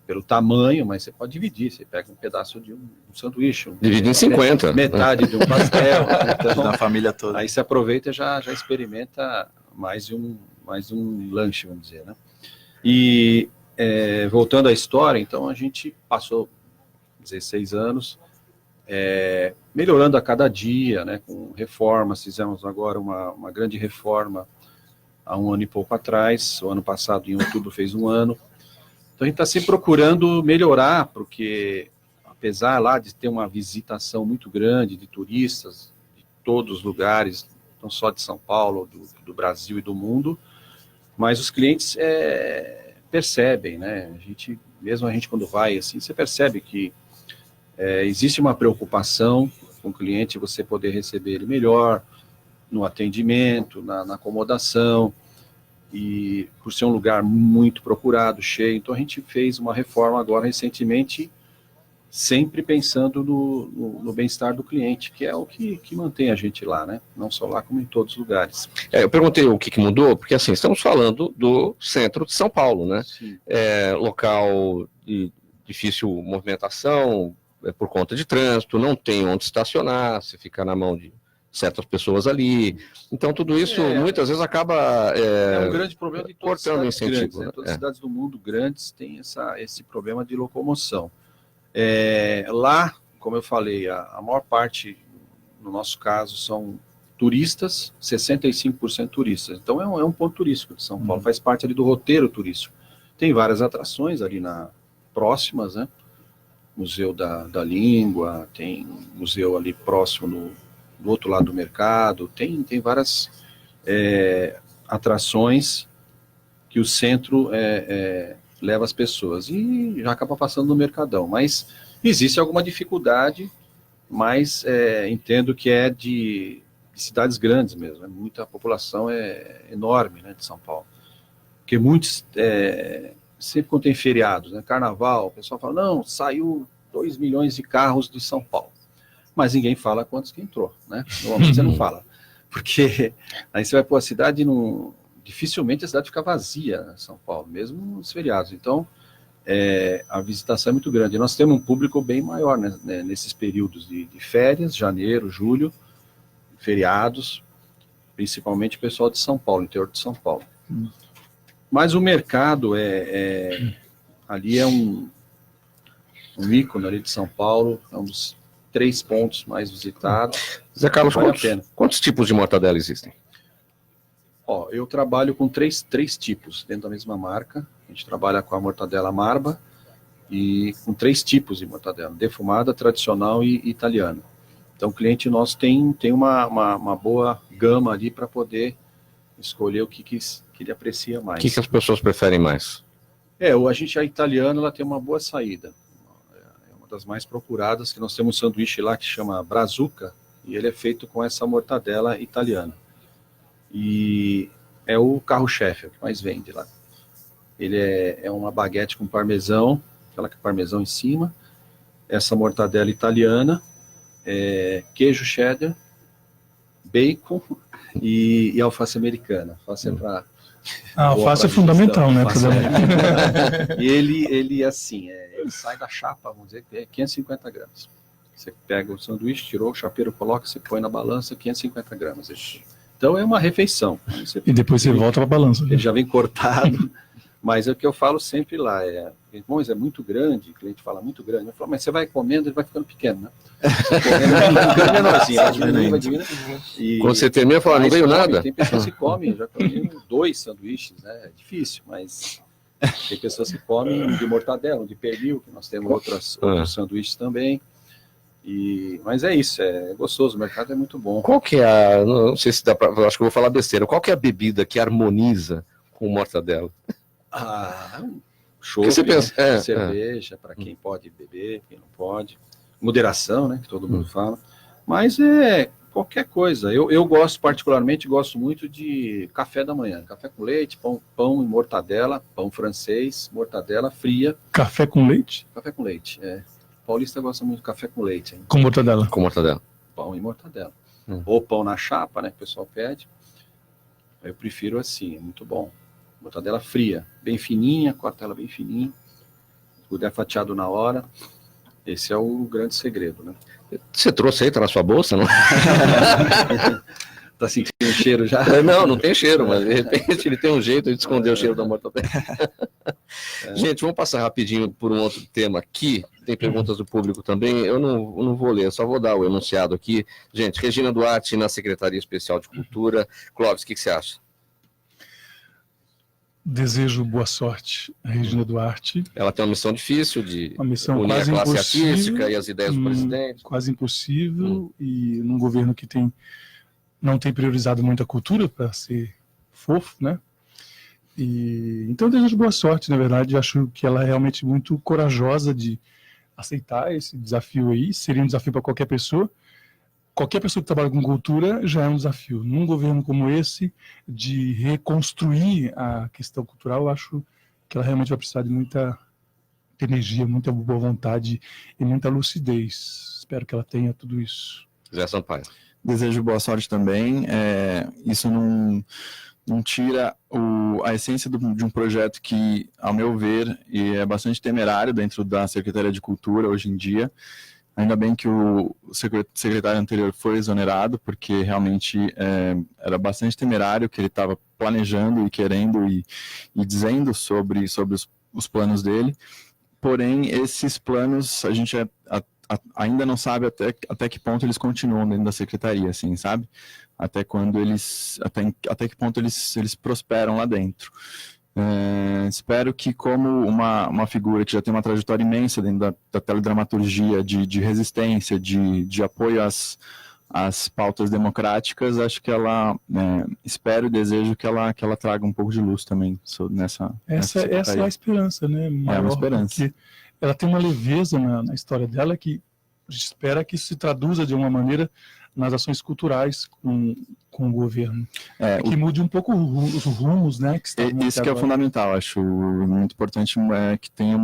C: pelo tamanho, mas você pode dividir. Você pega um pedaço de um sanduíche.
B: Divide em 50.
C: Metade de um pastel. Então,
D: Da família toda.
C: aí você aproveita e já experimenta mais um lanche, vamos dizer, né? E voltando à história, então a gente passou 16 anos melhorando a cada dia, né? Com reformas, fizemos agora uma grande reforma há um ano e pouco atrás, o ano passado, em outubro, fez um ano. Então a gente está sempre procurando melhorar, porque apesar lá de ter uma visitação muito grande de turistas de todos os lugares, não só de São Paulo, do Brasil e do mundo, mas os clientes percebem, né? Mesmo a gente quando vai assim, você percebe que existe uma preocupação com o cliente, você poder receber ele melhor no atendimento, na acomodação, e por ser um lugar muito procurado, cheio. Então a gente fez uma reforma agora recentemente, sempre pensando no bem-estar do cliente, que é o que mantém a gente lá, né? Não só lá, como em todos os lugares.
B: Eu perguntei o que mudou, porque assim, estamos falando do centro de São Paulo, né? Local de difícil movimentação, por conta de trânsito, não tem onde estacionar, você fica na mão de certas pessoas ali. Então, tudo isso, muitas vezes, acaba
C: um grande problema de todas
B: cortando
C: as cidades
B: incentivo.
C: grandes, né?
B: Né?
C: Todas as cidades do mundo grandes têm esse problema de locomoção. Lá, como eu falei, a maior parte, no nosso caso, são turistas, 65% turistas. Então, é um ponto turístico de São Paulo, faz parte ali do roteiro turístico. Tem várias atrações ali próximas, né? Museu da Língua, tem museu ali próximo do outro lado do mercado, tem várias atrações que o centro leva as pessoas, e já acaba passando no Mercadão, mas existe alguma dificuldade, mas entendo que é de cidades grandes mesmo, muita população enorme, né, de São Paulo, porque muitos, sempre quando tem feriados, né, carnaval, o pessoal fala, não, saiu 2 milhões de carros de São Paulo, mas ninguém fala quantos que entrou, né? Normalmente você não fala, porque aí você vai para a cidade, dificilmente a cidade fica vazia, né, São Paulo, mesmo nos feriados. Então, a visitação é muito grande. Nós temos um público bem maior, né, nesses períodos de férias, janeiro, julho, feriados, principalmente o pessoal de São Paulo, interior de São Paulo. Mas o mercado ali é um ícone ali de São Paulo, é um dos 3 pontos mais visitados.
B: Zé Carlos,
C: Vale a pena.
B: quantos tipos de mortadela existem?
C: Eu trabalho com três tipos dentro da mesma marca. A gente trabalha com a mortadela Marba e com 3 tipos de mortadela: defumada, tradicional e italiana. Então o cliente nosso tem uma boa gama ali para poder escolher o que ele aprecia mais.
B: O que as pessoas preferem mais?
C: A italiana ela tem uma boa saída. É uma das mais procuradas, que nós temos um sanduíche lá que chama Brazuca, e ele é feito com essa mortadela italiana. E é o carro-chefe, é o que mais vende lá. Ele é uma baguete com parmesão, aquela com parmesão em cima, essa mortadela italiana, queijo cheddar, bacon e alface americana. Alface
E: A alface é fundamental, né?
C: E ele assim, ele sai da chapa, vamos dizer, que é 550 gramas. Você pega o sanduíche, tirou o chapeiro, coloca, você põe na balança, 550 gramas. Então é uma refeição.
E: E depois você volta para a balança.
C: Ele já vem cortado, mas é o que eu falo sempre lá, irmãos, é muito grande, o cliente fala muito grande, eu falo, mas você vai comendo, ele vai ficando pequeno, né? Ficando menorzinho, vai diminuindo.
B: Quando você termina, fala, não veio nada?
C: Tem pessoas que comem, já comeram 2 sanduíches, né? É difícil, mas tem pessoas que comem de mortadela, de pernil, que nós temos outros sanduíches também. Mas é isso, é gostoso, o mercado é muito bom.
B: Qual que é não sei se dá pra, acho que eu vou falar besteira, qual que é a bebida que harmoniza com mortadela?
C: Chopp,
B: você pensa,
C: cerveja, para quem pode beber, quem não pode. Moderação, né, que todo mundo fala. Mas qualquer coisa. Eu particularmente gosto muito de café da manhã. Café com leite, pão e mortadela, pão francês, mortadela fria.
E: Café com leite?
C: Café com leite, Paulista gosta muito de café com leite. Hein?
E: Com mortadela.
B: Com mortadela.
C: Pão e mortadela. Ou pão na chapa, né, que o pessoal pede. Eu prefiro assim, é muito bom. Mortadela fria, bem fininha, corta ela bem fininha. puder fatiado na hora, esse é o grande segredo, né?
B: Você trouxe aí, tá na sua bolsa, não?
C: Tá sentindo o cheiro já?
B: Não tem cheiro, mas de repente ele tem um jeito de esconder o cheiro da mortadela. Gente, vamos passar rapidinho por um outro tema aqui. Tem perguntas do público também. Eu não vou ler, só vou dar o enunciado aqui. Gente, Regina Duarte na Secretaria Especial de Cultura. Clóvis, o que você acha?
E: Desejo boa sorte a Regina Duarte.
B: Ela tem uma missão difícil de
E: Uma missão
B: unir a
E: quase
B: classe
E: impossível,
B: artística e as ideias do presidente.
E: quase impossível, e num governo que não tem priorizado muito a cultura para ser fofo, né? Então eu desejo boa sorte, na verdade. Acho que ela é realmente muito corajosa de aceitar esse desafio aí. Seria um desafio para qualquer pessoa. Qualquer pessoa que trabalha com cultura já é um desafio. Num governo como esse, de reconstruir a questão cultural, eu acho que ela realmente vai precisar de muita energia, muita boa vontade e muita lucidez. Espero que ela tenha tudo isso.
B: Zé Sampaio.
D: Desejo boa sorte também. Isso não tira a essência de um projeto que, ao meu ver, é bastante temerário dentro da Secretaria de Cultura hoje em dia. Ainda bem que o secretário anterior foi exonerado, porque realmente era bastante temerário que ele estava planejando e querendo e dizendo sobre os planos dele. Porém, esses planos a gente ainda não sabe até que ponto eles continuam dentro da secretaria, assim, sabe? Até que ponto eles prosperam lá dentro. Espero que, como uma figura que já tem uma trajetória imensa dentro da teledramaturgia, de resistência, de apoio às pautas democráticas, acho que ela, espero e desejo que ela traga um pouco de luz também nessa
E: Essa é a esperança, né? Maior,
D: uma esperança.
E: Porque ela tem uma leveza na história dela que a gente espera que se traduza de uma maneira nas ações culturais com o governo. Que mude um pouco os rumos, né?
D: Isso que é fundamental, acho muito importante, que tenha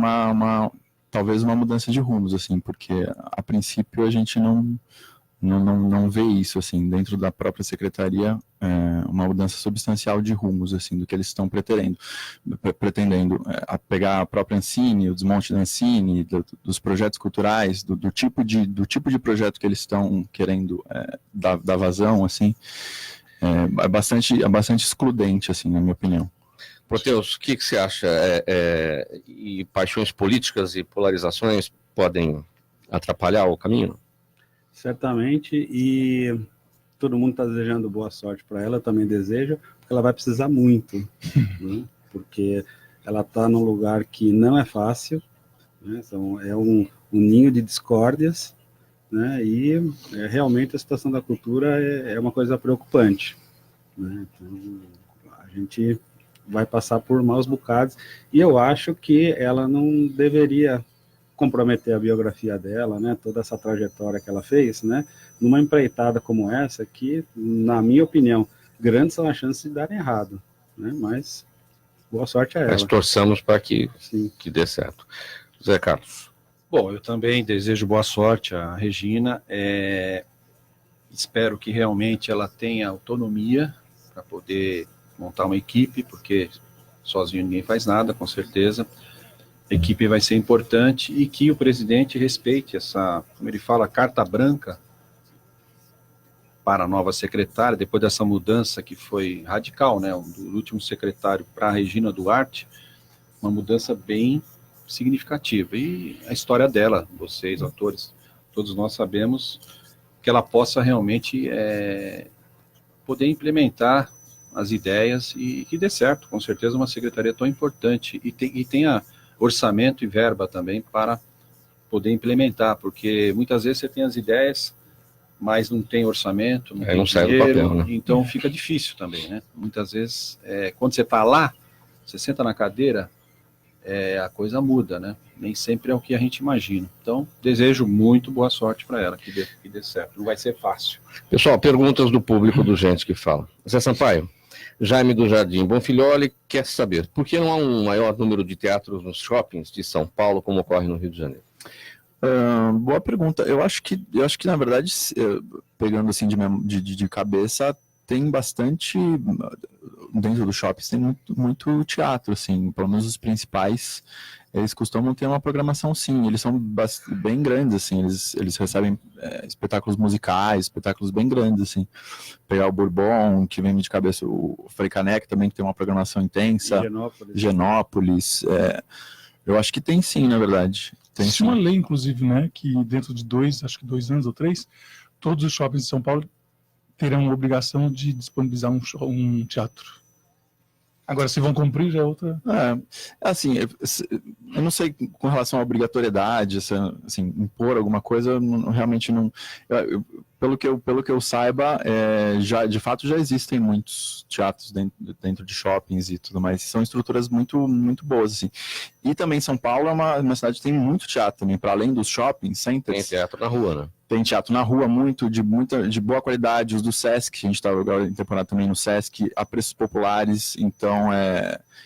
D: talvez uma mudança de rumos, assim, porque a princípio a gente não vê isso, assim, dentro da própria secretaria, uma mudança substancial de rumos, assim, do que eles estão pretendendo pegar a própria Ancine, o desmonte da Ancine, dos projetos culturais, do tipo de projeto que eles estão querendo dar vazão, assim, é bastante excludente, assim, na minha opinião.
B: Proteus, o que você acha? E paixões políticas e polarizações podem atrapalhar o caminho?
F: Certamente, e todo mundo está desejando boa sorte para ela, eu também desejo, porque ela vai precisar muito, né? Porque ela está num lugar que não é fácil, né? Então, é um ninho de discórdias, né? E realmente a situação da cultura é uma coisa preocupante, né? Então, a gente vai passar por maus bocados, e eu acho que ela não deveria comprometer a biografia dela, né, toda essa trajetória que ela fez, né, numa empreitada como essa, que, na minha opinião, grandes são as chances de darem errado, né, mas boa sorte a ela.
B: Nós torçamos para que dê certo. Zé Carlos.
C: Bom, eu também desejo boa sorte à Regina, espero que realmente ela tenha autonomia para poder montar uma equipe, porque sozinho ninguém faz nada, com certeza. A equipe vai ser importante e que o presidente respeite essa, como ele fala, carta branca para a nova secretária, depois dessa mudança que foi radical, né, do último secretário para a Regina Duarte, uma mudança bem significativa. E a história dela, vocês, atores, todos nós sabemos que ela possa realmente poder implementar as ideias e que dê certo, com certeza, uma secretaria tão importante e tenha orçamento e verba também para poder implementar, porque muitas vezes você tem as ideias, mas não tem orçamento, não tem
B: sai
C: dinheiro,
B: do papel, né?
C: Então fica difícil também, né? Muitas vezes, quando você está lá, você senta na cadeira, a coisa muda, né? Nem sempre é o que a gente imagina. Então, desejo muito boa sorte para ela, que dê certo. Não vai ser fácil.
B: Pessoal, perguntas do público do Gente que Fala. Zé Sampaio. Jaime do Jardim Bonfilholi quer saber por que não há um maior número de teatros nos shoppings de São Paulo, como ocorre no Rio de Janeiro?
D: Boa pergunta. Eu acho que na verdade, pegando assim de cabeça, tem bastante, dentro do shopping tem muito teatro, assim, pelo menos os principais, eles costumam ter uma programação, sim, eles são bem grandes, assim, eles recebem espetáculos musicais, espetáculos bem grandes, assim, pegar o Bourbon, que vem de cabeça, o Frei Caneca também, que tem uma programação intensa, Genópolis, eu acho que tem sim, na verdade.
E: Existe uma lei, inclusive, né, que dentro de 2 anos ou 3, todos os shoppings de São Paulo terão a obrigação de disponibilizar um teatro. Agora, se vão cumprir, já é outra...
D: Assim, eu não sei com relação à obrigatoriedade, assim, impor alguma coisa, realmente não... Pelo que eu saiba, de fato já existem muitos teatros dentro de shoppings e tudo mais, são estruturas muito, muito boas, assim. E também São Paulo é uma cidade que tem muito teatro também, para além dos shopping centers.
B: Tem teatro na rua, né?
D: Tem teatro na rua, de boa qualidade, os do Sesc, a gente está agora em temporada também no Sesc, a preços populares, então,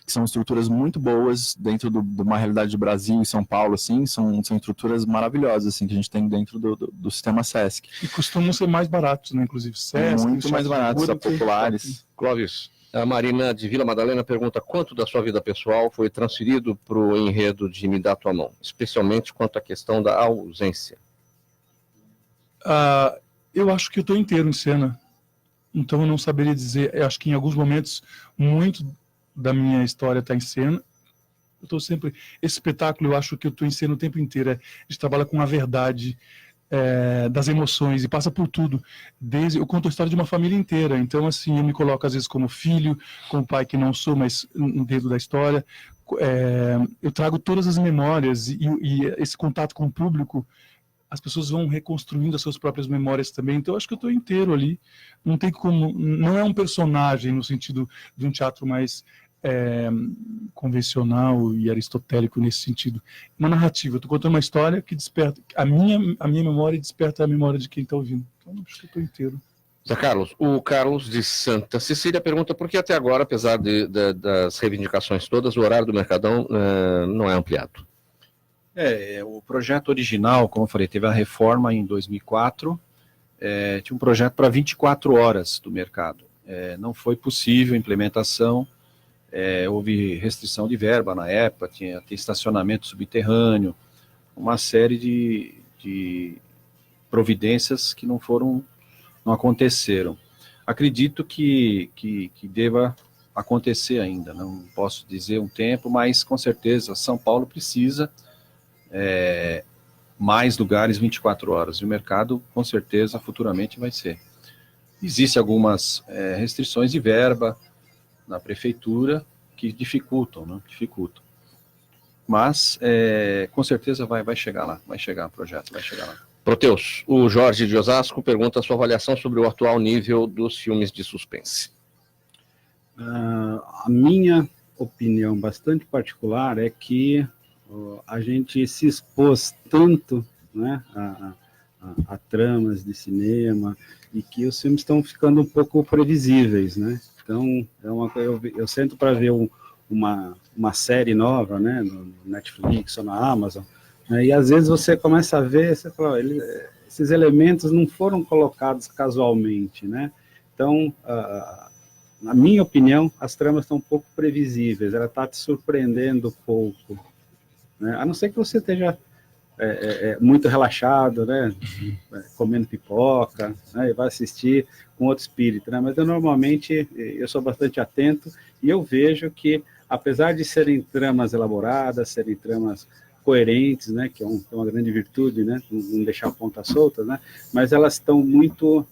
D: que são estruturas muito boas dentro de uma realidade do Brasil e São Paulo, assim, são estruturas maravilhosas, assim, que a gente tem dentro do sistema Sesc.
E: E costumam ser mais baratos, né, inclusive Sesc.
D: Muito mais baratos, populares.
B: Clóvis, a Marina de Vila Madalena pergunta quanto da sua vida pessoal foi transferido para o enredo de Me Dá Tua Mão, especialmente quanto à questão da ausência.
E: Eu acho que eu estou inteiro em cena, então eu não saberia dizer. Eu acho que em alguns momentos muito da minha história está em cena. Eu estou sempre... Esse espetáculo, eu acho que eu estou em cena o tempo inteiro. A gente trabalha com a verdade das emoções e passa por tudo. Eu conto a história de uma família inteira, então assim, eu me coloco às vezes como filho, como pai que não sou, mas dentro da história. Eu trago todas as memórias e esse contato com o público. As pessoas vão reconstruindo as suas próprias memórias também, então eu acho que eu estou inteiro ali, não tem como, não é um personagem no sentido de um teatro mais convencional e aristotélico nesse sentido, uma narrativa, eu estou contando uma história que desperta, a minha memória desperta a memória de quem está ouvindo, então acho que eu estou inteiro.
B: Zé Carlos, o Carlos de Santa Cecília pergunta por que até agora, apesar das reivindicações todas, o horário do Mercadão não é ampliado.
C: O projeto original, como eu falei, teve a reforma em 2004, tinha um projeto para 24 horas do mercado. Não foi possível a implementação, houve restrição de verba na época, tinha estacionamento subterrâneo, uma série de providências que não aconteceram. Acredito que deva acontecer ainda, não posso dizer um tempo, mas com certeza São Paulo precisa mais lugares 24 horas, e o mercado com certeza futuramente vai ser. Existem algumas restrições de verba na prefeitura que dificultam, né? Mas com certeza vai chegar lá, vai chegar o projeto, vai chegar lá.
B: Proteus, o Jorge de Osasco pergunta a sua avaliação sobre o atual nível dos filmes de suspense.
F: A minha opinião bastante particular é que a gente se expôs tanto, né, a tramas de cinema, e que os filmes estão ficando um pouco previsíveis, né? Então, eu sento para ver uma série nova, né, no Netflix ou na Amazon, né, e às vezes você começa a ver, você fala, esses elementos não foram colocados casualmente, né? Então, na minha opinião, as tramas estão um pouco previsíveis, ela está te surpreendendo um pouco, né? A não ser que você esteja muito relaxado, né? Comendo pipoca, né? E vai assistir com outro espírito, né? Mas normalmente eu sou bastante atento e eu vejo que, apesar de serem tramas elaboradas, serem tramas coerentes, né? Que é uma grande virtude, né? Não deixar a ponta solta, né? Mas elas estão muito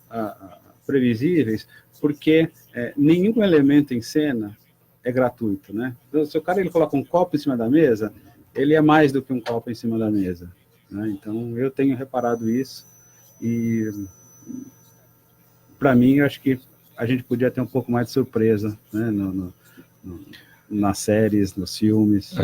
F: previsíveis, porque nenhum elemento em cena é gratuito, né? Então, se o cara ele coloca um copo em cima da mesa, ele é mais do que um copo em cima da mesa, né? Então, eu tenho reparado isso e, para mim, eu acho que a gente podia ter um pouco mais de surpresa, né? Nas séries, nos filmes.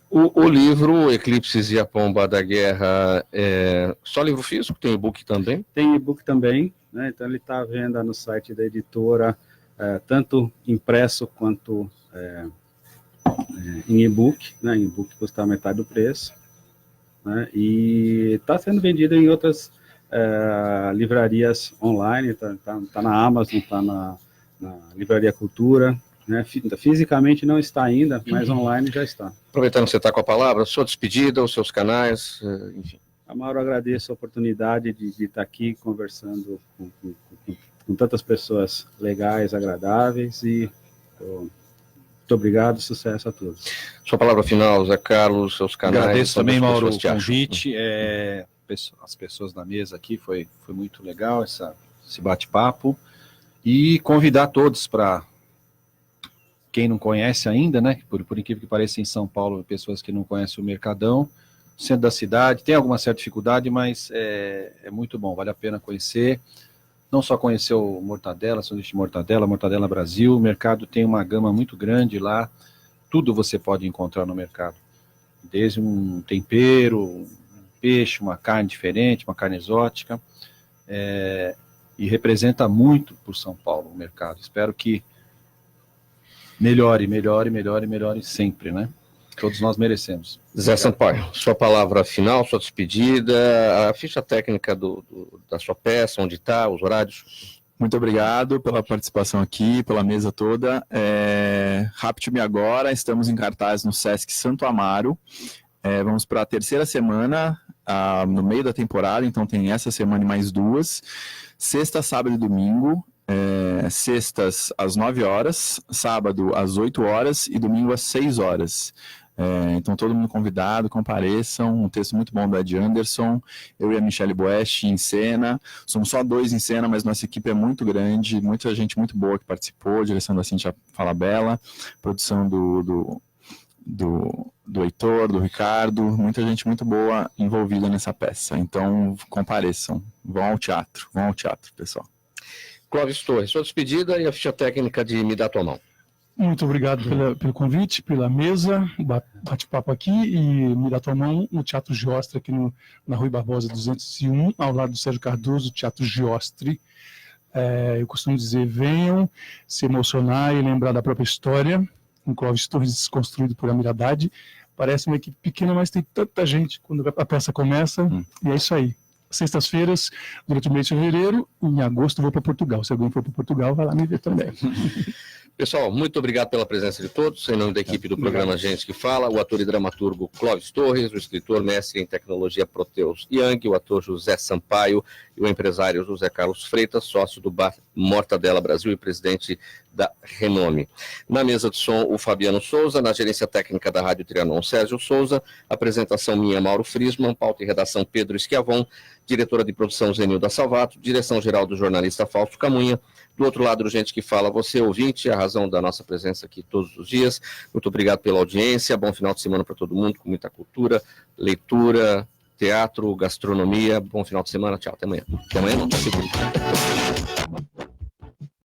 B: O livro Eclipses e a Pomba da Guerra é só livro físico? Tem e-book também?
F: Tem e-book também, né? Então, ele está à venda no site da editora, tanto impresso quanto em e-book, né? Em e-book custa metade do preço, né? E está sendo vendido em outras livrarias online, tá na Amazon, está na Livraria Cultura, né? Fisicamente não está ainda, mas online já está.
B: Aproveitando que você está com a palavra, sua despedida, os seus canais, enfim.
F: Amaro, agradeço a oportunidade de estar aqui conversando com tantas pessoas legais, agradáveis, e muito obrigado, sucesso a todos.
B: Sua palavra final, Zé Carlos, seus canais.
C: Agradeço também, Mauro, o
B: te acham.
C: convite. As pessoas na mesa aqui, foi muito legal esse bate-papo. E convidar todos para, quem não conhece ainda, né? Por incrível que pareça, em São Paulo, pessoas que não conhecem o Mercadão, centro da cidade, tem alguma certa dificuldade, mas é muito bom, vale a pena conhecer. Não só conhecer o Mortadela, sanduíche de Mortadela, Mortadela Brasil, o mercado tem uma gama muito grande lá, tudo você pode encontrar no mercado, desde um tempero, um peixe, uma carne diferente, uma carne exótica, e representa muito por São Paulo o mercado. Espero que melhore sempre, né? Todos nós merecemos.
B: Zé Sampaio, sua palavra final, sua despedida, a ficha técnica da sua peça, onde está, os horários.
D: Muito obrigado pela participação aqui, pela mesa toda. Rapte-me agora, estamos em cartaz no Sesc Santo Amaro. Vamos para a terceira semana, no meio da temporada, então tem essa semana e mais 2. Sexta, sábado e domingo. Sextas às 9 horas, sábado às 8 horas e domingo às 6 horas. Então todo mundo convidado, compareçam, um texto muito bom do Ed Anderson, eu e a Michelle Boesch em cena, somos só 2 em cena, mas nossa equipe é muito grande, muita gente muito boa que participou, direção da Cíntia Falabella, produção do Heitor, do Ricardo, muita gente muito boa envolvida nessa peça, então compareçam, vão ao teatro, pessoal.
B: Clóvis Torres, sua despedida e a ficha técnica de Me Dá Tua Mão.
E: Muito obrigado pelo convite, pela mesa, bate-papo aqui, e Me Dá Tua Mão no Teatro Giostre, aqui na Rui Barbosa 201, ao lado do Sérgio Cardoso, Teatro Giostre. Eu costumo dizer, venham se emocionar e lembrar da própria história. Um Clóvis Torres desconstruído por Amir Haddad. Parece uma equipe pequena, mas tem tanta gente quando a peça começa, e é isso aí. Sextas-feiras, durante o mês de fevereiro, em agosto vou para Portugal. Se alguém for para Portugal, vai lá me ver também.
B: Pessoal, muito obrigado pela presença de todos, em nome da equipe do programa Gente que Fala, o ator e dramaturgo Clóvis Torres, o escritor mestre em tecnologia Proteus Young, o ator José Sampaio e o empresário José Carlos Freitas, sócio do Bar Mortadela Brasil e presidente da Renome. Na mesa de som, o Fabiano Souza, na gerência técnica da Rádio Trianon, Sérgio Souza, apresentação minha, Mauro Friesman, pauta e redação Pedro Schiavon, diretora de produção Zenilda Salvato, direção-geral do jornalista Fausto Camunha. Do outro lado, Gente que Fala, você ouvinte, a razão da nossa presença aqui todos os dias. Muito obrigado pela audiência, bom final de semana para todo mundo, com muita cultura, leitura, teatro, gastronomia. Bom final de semana, tchau, até amanhã. Até amanhã, não, até segunda.